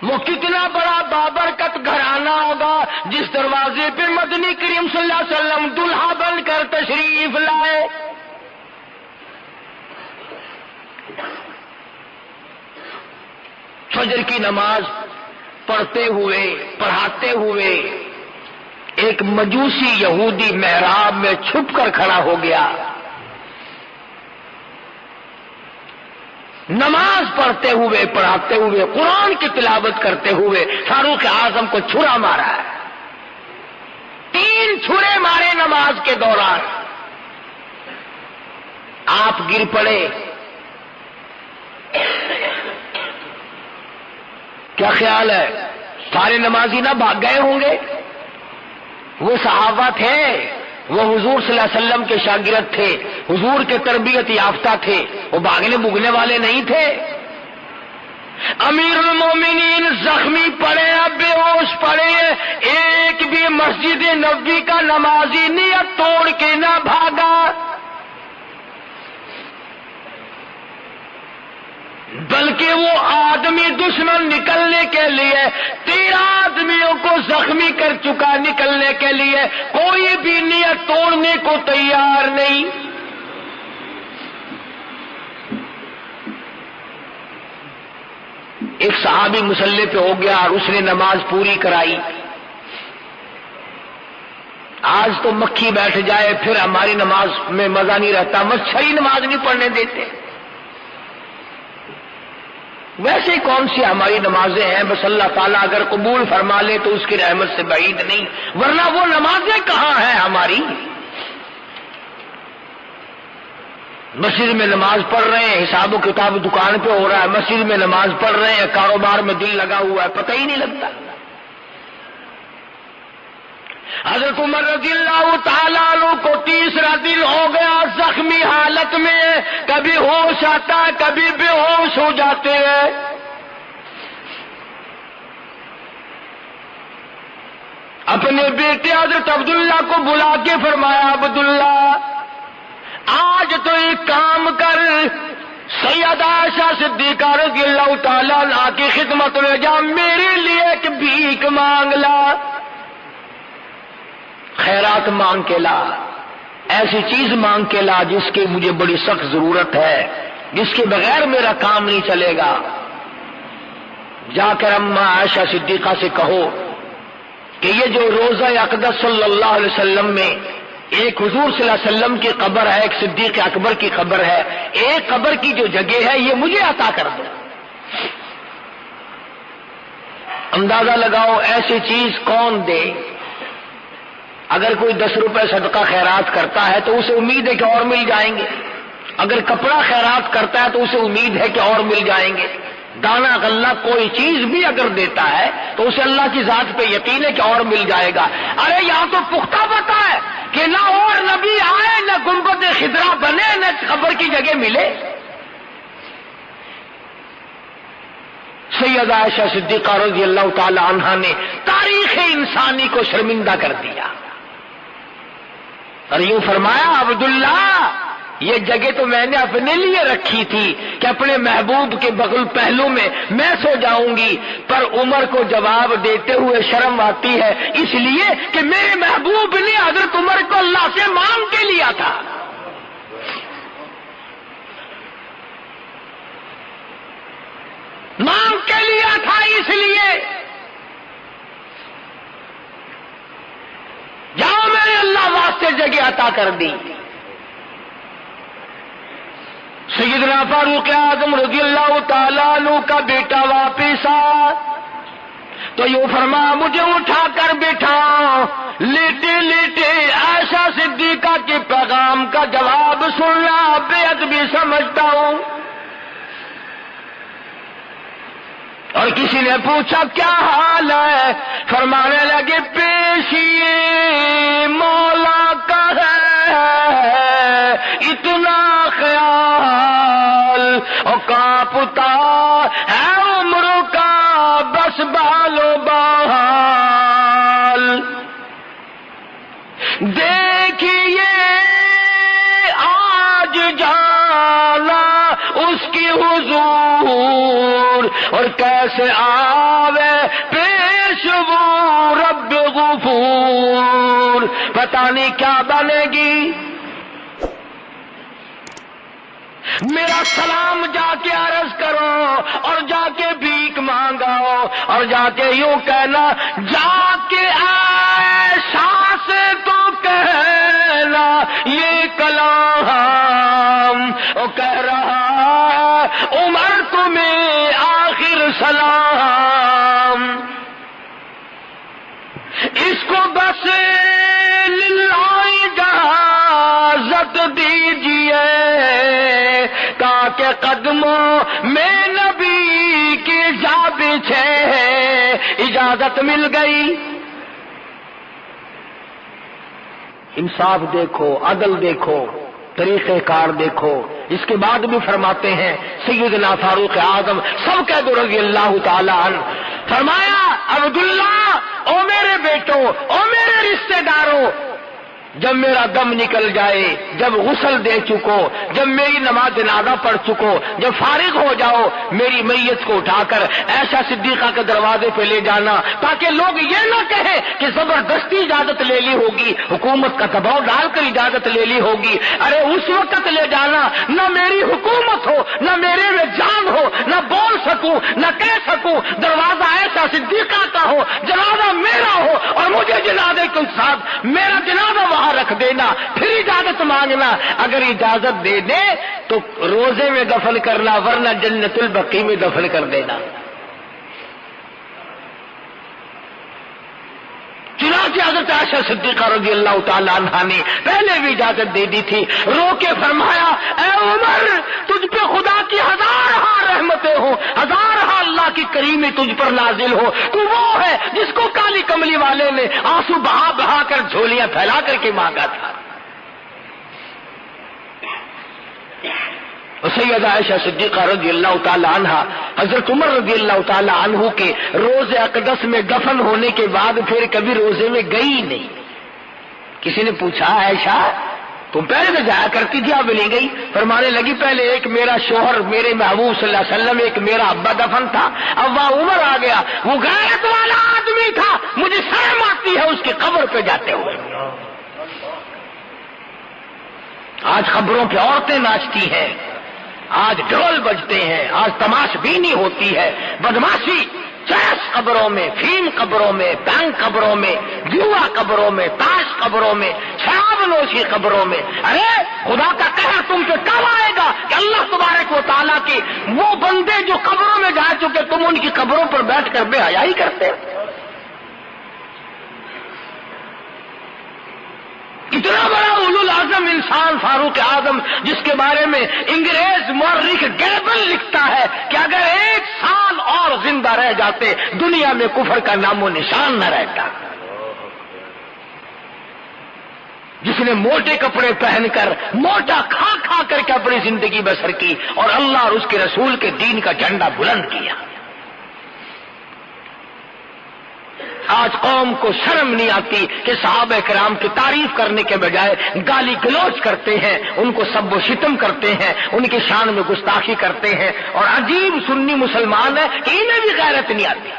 وہ کتنا بڑا بابرکت گھرانہ ہوگا جس دروازے پہ مدنی کریم صلی اللہ علیہ وسلم دلہا بن کر تشریف لائے۔ فجر کی نماز پڑھتے ہوئے پڑھاتے ہوئے ایک مجوسی یہودی محراب میں چھپ کر کھڑا ہو گیا۔ نماز پڑھتے ہوئے پڑھاتے ہوئے قرآن کی تلاوت کرتے ہوئے فاروق اعظم کو چھرا مارا ہے۔ 3 چھرے مارے نماز کے دوران۔ آپ گر پڑے۔ کیا خیال ہے سارے نمازی نہ بھاگ گئے ہوں گے؟ وہ صحابہ تھے، وہ حضور صلی اللہ علیہ وسلم کے شاگرد تھے، حضور کے تربیت یافتہ تھے، وہ بھاگنے بھگنے والے نہیں تھے۔ امیر المومنین زخمی پڑے، بے ہوش پڑے، ایک بھی مسجد نبوی کا نمازی نیت توڑ کے نہ بھاگا، بلکہ وہ آدمی دشمن نکلنے کے لیے 13 آدمیوں کو زخمی کر چکا، نکلنے کے لیے کوئی بھی نیت توڑنے کو تیار نہیں۔ ایک صحابی مسلح پہ ہو گیا اور اس نے نماز پوری کرائی۔ آج تو مکھی بیٹھ جائے پھر ہماری نماز میں مزہ نہیں رہتا، مچھری نماز نہیں پڑھنے دیتے۔ ویسے کون سی ہماری نمازیں ہیں، بس اللہ تعالیٰ اگر قبول فرما لے تو اس کی رحمت سے بعید نہیں، ورنہ وہ نمازیں کہاں ہیں ہماری؟ مسجد میں نماز پڑھ رہے ہیں، حساب و کتاب دکان پہ ہو رہا ہے، مسجد میں نماز پڑھ رہے ہیں، کاروبار میں دل لگا ہوا ہے، پتہ ہی نہیں لگتا۔ حضرت عمر رضی اللہ تعالیٰ عنہ کو 3 دن ہو گیا زخمی حالت میں، کبھی ہوش آتا ہے کبھی بے ہوش ہو جاتے ہیں۔ اپنے بیٹے حضرت عبداللہ کو بلا کے فرمایا عبداللہ آج تو ایک کام کر، سیدہ عائشہ صدیقہ رضی اللہ تعالیٰ عنہ کی خدمت میں جا، میرے لیے ایک بھیک مانگ لا، خیرات مانگ کے لا، ایسی چیز مانگ کے لا جس کی مجھے بڑی سخت ضرورت ہے، جس کے بغیر میرا کام نہیں چلے گا۔ جا کر اماں عائشہ صدیقہ سے کہو کہ یہ جو روضہ اقدس صلی اللہ علیہ وسلم میں ایک حضور صلی اللہ علیہ وسلم کی قبر ہے، ایک صدیق اکبر کی قبر ہے، ایک قبر کی جو جگہ ہے یہ مجھے عطا کر دو۔ اندازہ لگاؤ ایسی چیز کون دے؟ اگر کوئی 10 روپے صدقہ خیرات کرتا ہے تو اسے امید ہے کہ اور مل جائیں گے، اگر کپڑا خیرات کرتا ہے تو اسے امید ہے کہ اور مل جائیں گے، دانا غلہ کوئی چیز بھی اگر دیتا ہے تو اسے اللہ کی ذات پہ یقین ہے کہ اور مل جائے گا۔ ارے یہاں تو پختہ پتہ ہے کہ نہ اور نبی آئے، نہ گنبد خضرا بنے، نہ قبر کی جگہ ملے۔ سیدہ عائشہ صدیقہ رضی اللہ تعالی عنہا نے تاریخ انسانی کو شرمندہ کر دیا۔ اور یوں فرمایا عبداللہ یہ جگہ تو میں نے اپنے لیے رکھی تھی کہ اپنے محبوب کے بغل پہلو میں سو جاؤں گی، پر عمر کو جواب دیتے ہوئے شرم آتی ہے، اس لیے کہ میرے محبوب نے حضرت عمر کو اللہ سے مانگ کے لیا تھا۔ مانگ کے لیا تھا، اس لیے جاؤ میں نے اللہ واسطے جگہ عطا کر دی۔ سیدنا فاروق اعظم رضی اللہ تعالیٰ عنہ کا بیٹا واپس آ تو یوں فرما مجھے اٹھا کر بٹھاؤ، لیٹے لیٹے عائشہ صدیقہ کے پیغام کا جواب سننا بے ادبی سمجھتا ہوں۔ اور کسی نے پوچھا کیا حال ہے؟ فرمانے لگے پیشیے مولا کا ہے اتنا خیال، اور کانپتا ہے عمر کا بس بال و بال، دیکھیے آج جانا اس کی حضور، اور کیسے آوے پیش وہ رب غفور، پتہ نہیں کیا بنے گی۔ میرا سلام جا کے عرض کرو اور جا کے بھیک مانگاؤ، اور جا کے یوں کہنا جا کے عائشہ سے تو کہنا یہ کلام، وہ کہہ رہا عمر تمہیں آخر سلام، اس کو بس للہ اجازت دیجیے تاکہ قدموں میں نبی کی جا بچھے، اجازت مل گئی۔ انصاف دیکھو، عدل دیکھو، طریقہ کار دیکھو۔ اس کے بعد بھی فرماتے ہیں سیدنا فاروق اعظم سب کہہ دو رضی اللہ تعالی عنہ، فرمایا عبداللہ او میرے بیٹو، او میرے رشتہ داروں، جب میرا دم نکل جائے، جب غسل دے چکو، جب میری نماز جنازہ پڑھ چکو، جب فارغ ہو جاؤ، میری میت کو اٹھا کر عائشہ صدیقہ کے دروازے پہ لے جانا، تاکہ لوگ یہ نہ کہیں کہ زبردستی اجازت لے لی ہوگی، حکومت کا دباؤ ڈال کر اجازت لے لی ہوگی۔ ارے اس وقت لے جانا نہ میری حکومت ہو، نہ میرے میں جان ہو، نہ بول سکوں، نہ کہہ سکوں، دروازہ عائشہ صدیقہ کا ہو، جنازہ میرا ہو، اور مجھے جنازے کے ساتھ میرا جنازہ وہاں رکھ دینا، پھر اجازت مانگنا۔ اگر اجازت دے دے تو روزے میں دفن کرنا، ورنہ جنت البقیع میں دفن کر دینا۔ چنانچہ حضرت عائشہ صدیقہ رضی اللہ تعالی عنہا نے پہلے بھی اجازت دے دی تھی، رو کے فرمایا اے عمر تجھ پہ خدا کی ہزارہا رحمتیں ہوں، ہزارہا اللہ کی کریمی تجھ پر نازل ہو، تو وہ ہے جس کو کالی کملی والے نے آنسو بہا بہا کر جھولیاں پھیلا کر کے مانگا تھا۔ سیدہ عائشہ صدیقہ رضی اللہ تعالی عنہا حضرت عمر رضی اللہ تعالی عنہ کے روزے اقدس میں دفن ہونے کے بعد پھر کبھی روزے میں گئی نہیں۔ کسی نے پوچھا عائشہ تم پہلے تو جایا کرتی تھی اب نہیں گئی؟ فرمانے لگی پہلے ایک میرا شوہر میرے محبوب صلی اللہ علیہ وسلم، ایک میرا ابا دفن تھا، اب وہ عمر آ گیا، وہ غیرت والا آدمی تھا، مجھے شرم آتی ہے اس کی قبر پہ جاتے ہوئے۔ آج خبروں پہ عورتیں ناچتی ہیں، آج ڈھول بجتے ہیں، آج تماش بینی ہوتی ہے، بدماشی، چیس قبروں میں، فیم قبروں میں، بینک قبروں میں، جوا قبروں میں، تاش قبروں میں، شراب نوشی قبروں میں۔ ارے خدا کا قہر تم پہ کب آئے گا کہ اللہ تبارک و تعالیٰ کے وہ بندے جو قبروں میں جا چکے تم ان کی قبروں پر بیٹھ کر بے حیائی کرتے ہو؟ اتنا بڑا اولو العزم انسان فاروق اعظم، جس کے بارے میں انگریز مورخ گیبل لکھتا ہے کہ اگر ایک سال اور زندہ رہ جاتے دنیا میں کفر کا نام و نشان نہ رہتا، جس نے موٹے کپڑے پہن کر موٹا کھا کھا کر کے اپنی زندگی بسر کی اور اللہ اور اس کے رسول کے دین کا جھنڈا بلند کیا۔ آج قوم کو شرم نہیں آتی کہ صحابہ کرام کی تعریف کرنے کے بجائے گالی گلوچ کرتے ہیں، ان کو سب و شتم کرتے ہیں، ان کی شان میں گستاخی کرتے ہیں، اور عجیب سنی مسلمان ہے کہ انہیں بھی غیرت نہیں آتی۔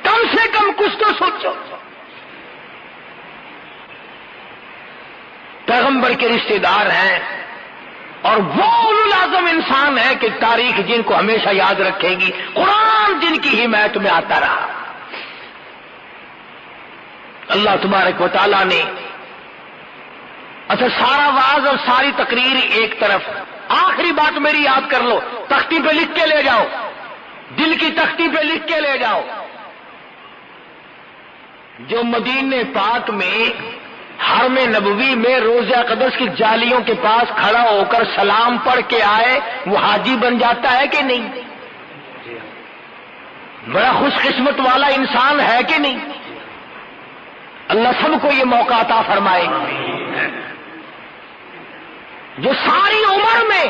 کم سے کم کچھ تو سوچو۔ پیغمبر کے رشتہ دار ہیں اور وہ اولو العزم انسان ہے کہ تاریخ جن کو ہمیشہ یاد رکھے گی، قرآن جن کی حمایت میں آتا رہا۔ اللہ تبارک و تعالیٰ نے اچھا سارا واعظ اور ساری تقریر ایک طرف، آخری بات میری یاد کر لو، تختی پہ لکھ کے لے جاؤ، دل کی تختی پہ لکھ کے لے جاؤ۔ جو مدینے پاک میں حرم نبوی میں روضہ اقدس کی جالیوں کے پاس کھڑا ہو کر سلام پڑھ کے آئے، وہ حاجی بن جاتا ہے کہ نہیں؟ بڑا خوش قسمت والا انسان ہے کہ نہیں؟ اللہ سب کو یہ موقع عطا فرمائے۔ جو ساری عمر میں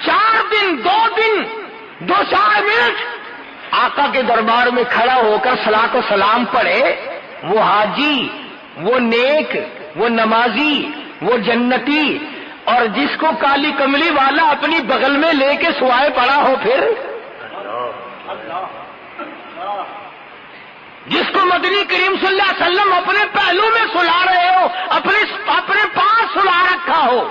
4 دن 2-4 منٹ آقا کے دربار میں کھڑا ہو کر صلاۃ و سلام پڑھے، وہ حاجی، وہ نیک، وہ نمازی، وہ جنتی، اور جس کو کالی کملی والا اپنی بغل میں لے کے سوائے پڑا ہو، پھر جس کو مدنی کریم صلی اللہ علیہ وسلم اپنے پہلو میں سلا رہے ہو، اپنے پاس سلا رکھا ہو،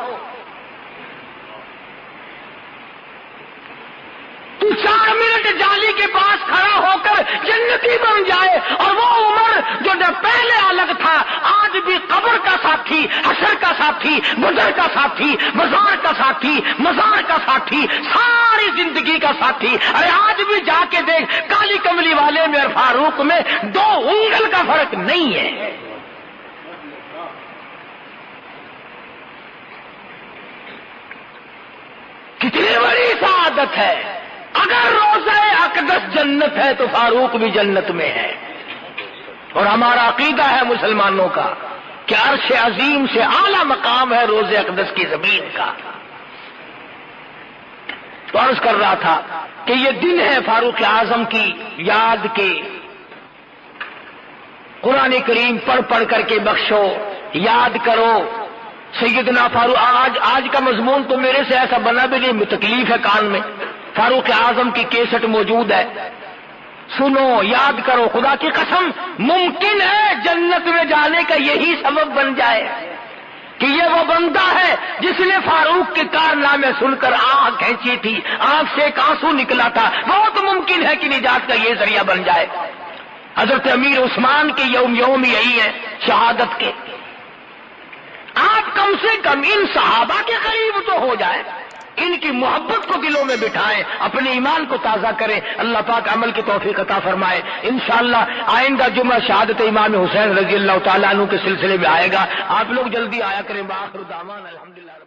تو 4 منٹ جالی کے پاس کھڑا ہو کر جنتی بن جائے، اور وہ عمر جو پہلے الگ تھا آج بھی قبر کا ساتھی، حشر کا ساتھی، بدر کا ساتھی، بازار کا ساتھی، مزار کا ساتھی، ساری زندگی کا ساتھی۔ ارے آج بھی جا کے دیکھ، کالی کملی والے میں اور فاروق میں 2 انگل کا فرق نہیں ہے۔ کتنی بڑی سعادت ہے۔ اگر روضہ اقدس جنت ہے تو فاروق بھی جنت میں ہے، اور ہمارا عقیدہ ہے مسلمانوں کا کہ عرش عظیم سے اعلیٰ مقام ہے روضہ اقدس کی زمین کا۔ تو عرض کر رہا تھا کہ یہ دن ہے فاروق اعظم کی یاد کے، قرآن کریم پڑھ کر کے بخشو، یاد کرو سیدنا فاروق۔ آج کا مضمون تو میرے سے ایسا بنا بھی نہیں، تکلیف ہے کان میں۔ فاروق اعظم کی کیسٹ موجود ہے، سنو، یاد کرو۔ خدا کی قسم ممکن ہے جنت میں جانے کا یہی سبب بن جائے کہ یہ وہ بندہ ہے جس نے فاروق کے کارنامے سن کر آنکھ کھینچی تھی، آنکھ سے ایک آنسو نکلا تھا۔ بہت ممکن ہے کہ نجات کا یہ ذریعہ بن جائے۔ حضرت امیر عثمان کے یوم یہی ہے شہادت کے۔ آپ کم سے کم ان صحابہ کے قریب تو ہو جائے، ان کی محبت کو دلوں میں بٹھائیں، اپنے ایمان کو تازہ کریں۔ اللہ پاک عمل کی توفیق عطا فرمائے۔ انشاءاللہ آئندہ جمعہ شہادت امام حسین رضی اللہ تعالیٰ عنہ کے سلسلے میں آئے گا، آپ لوگ جلدی آیا کریں۔ بآخر دعوانا الحمدللہ۔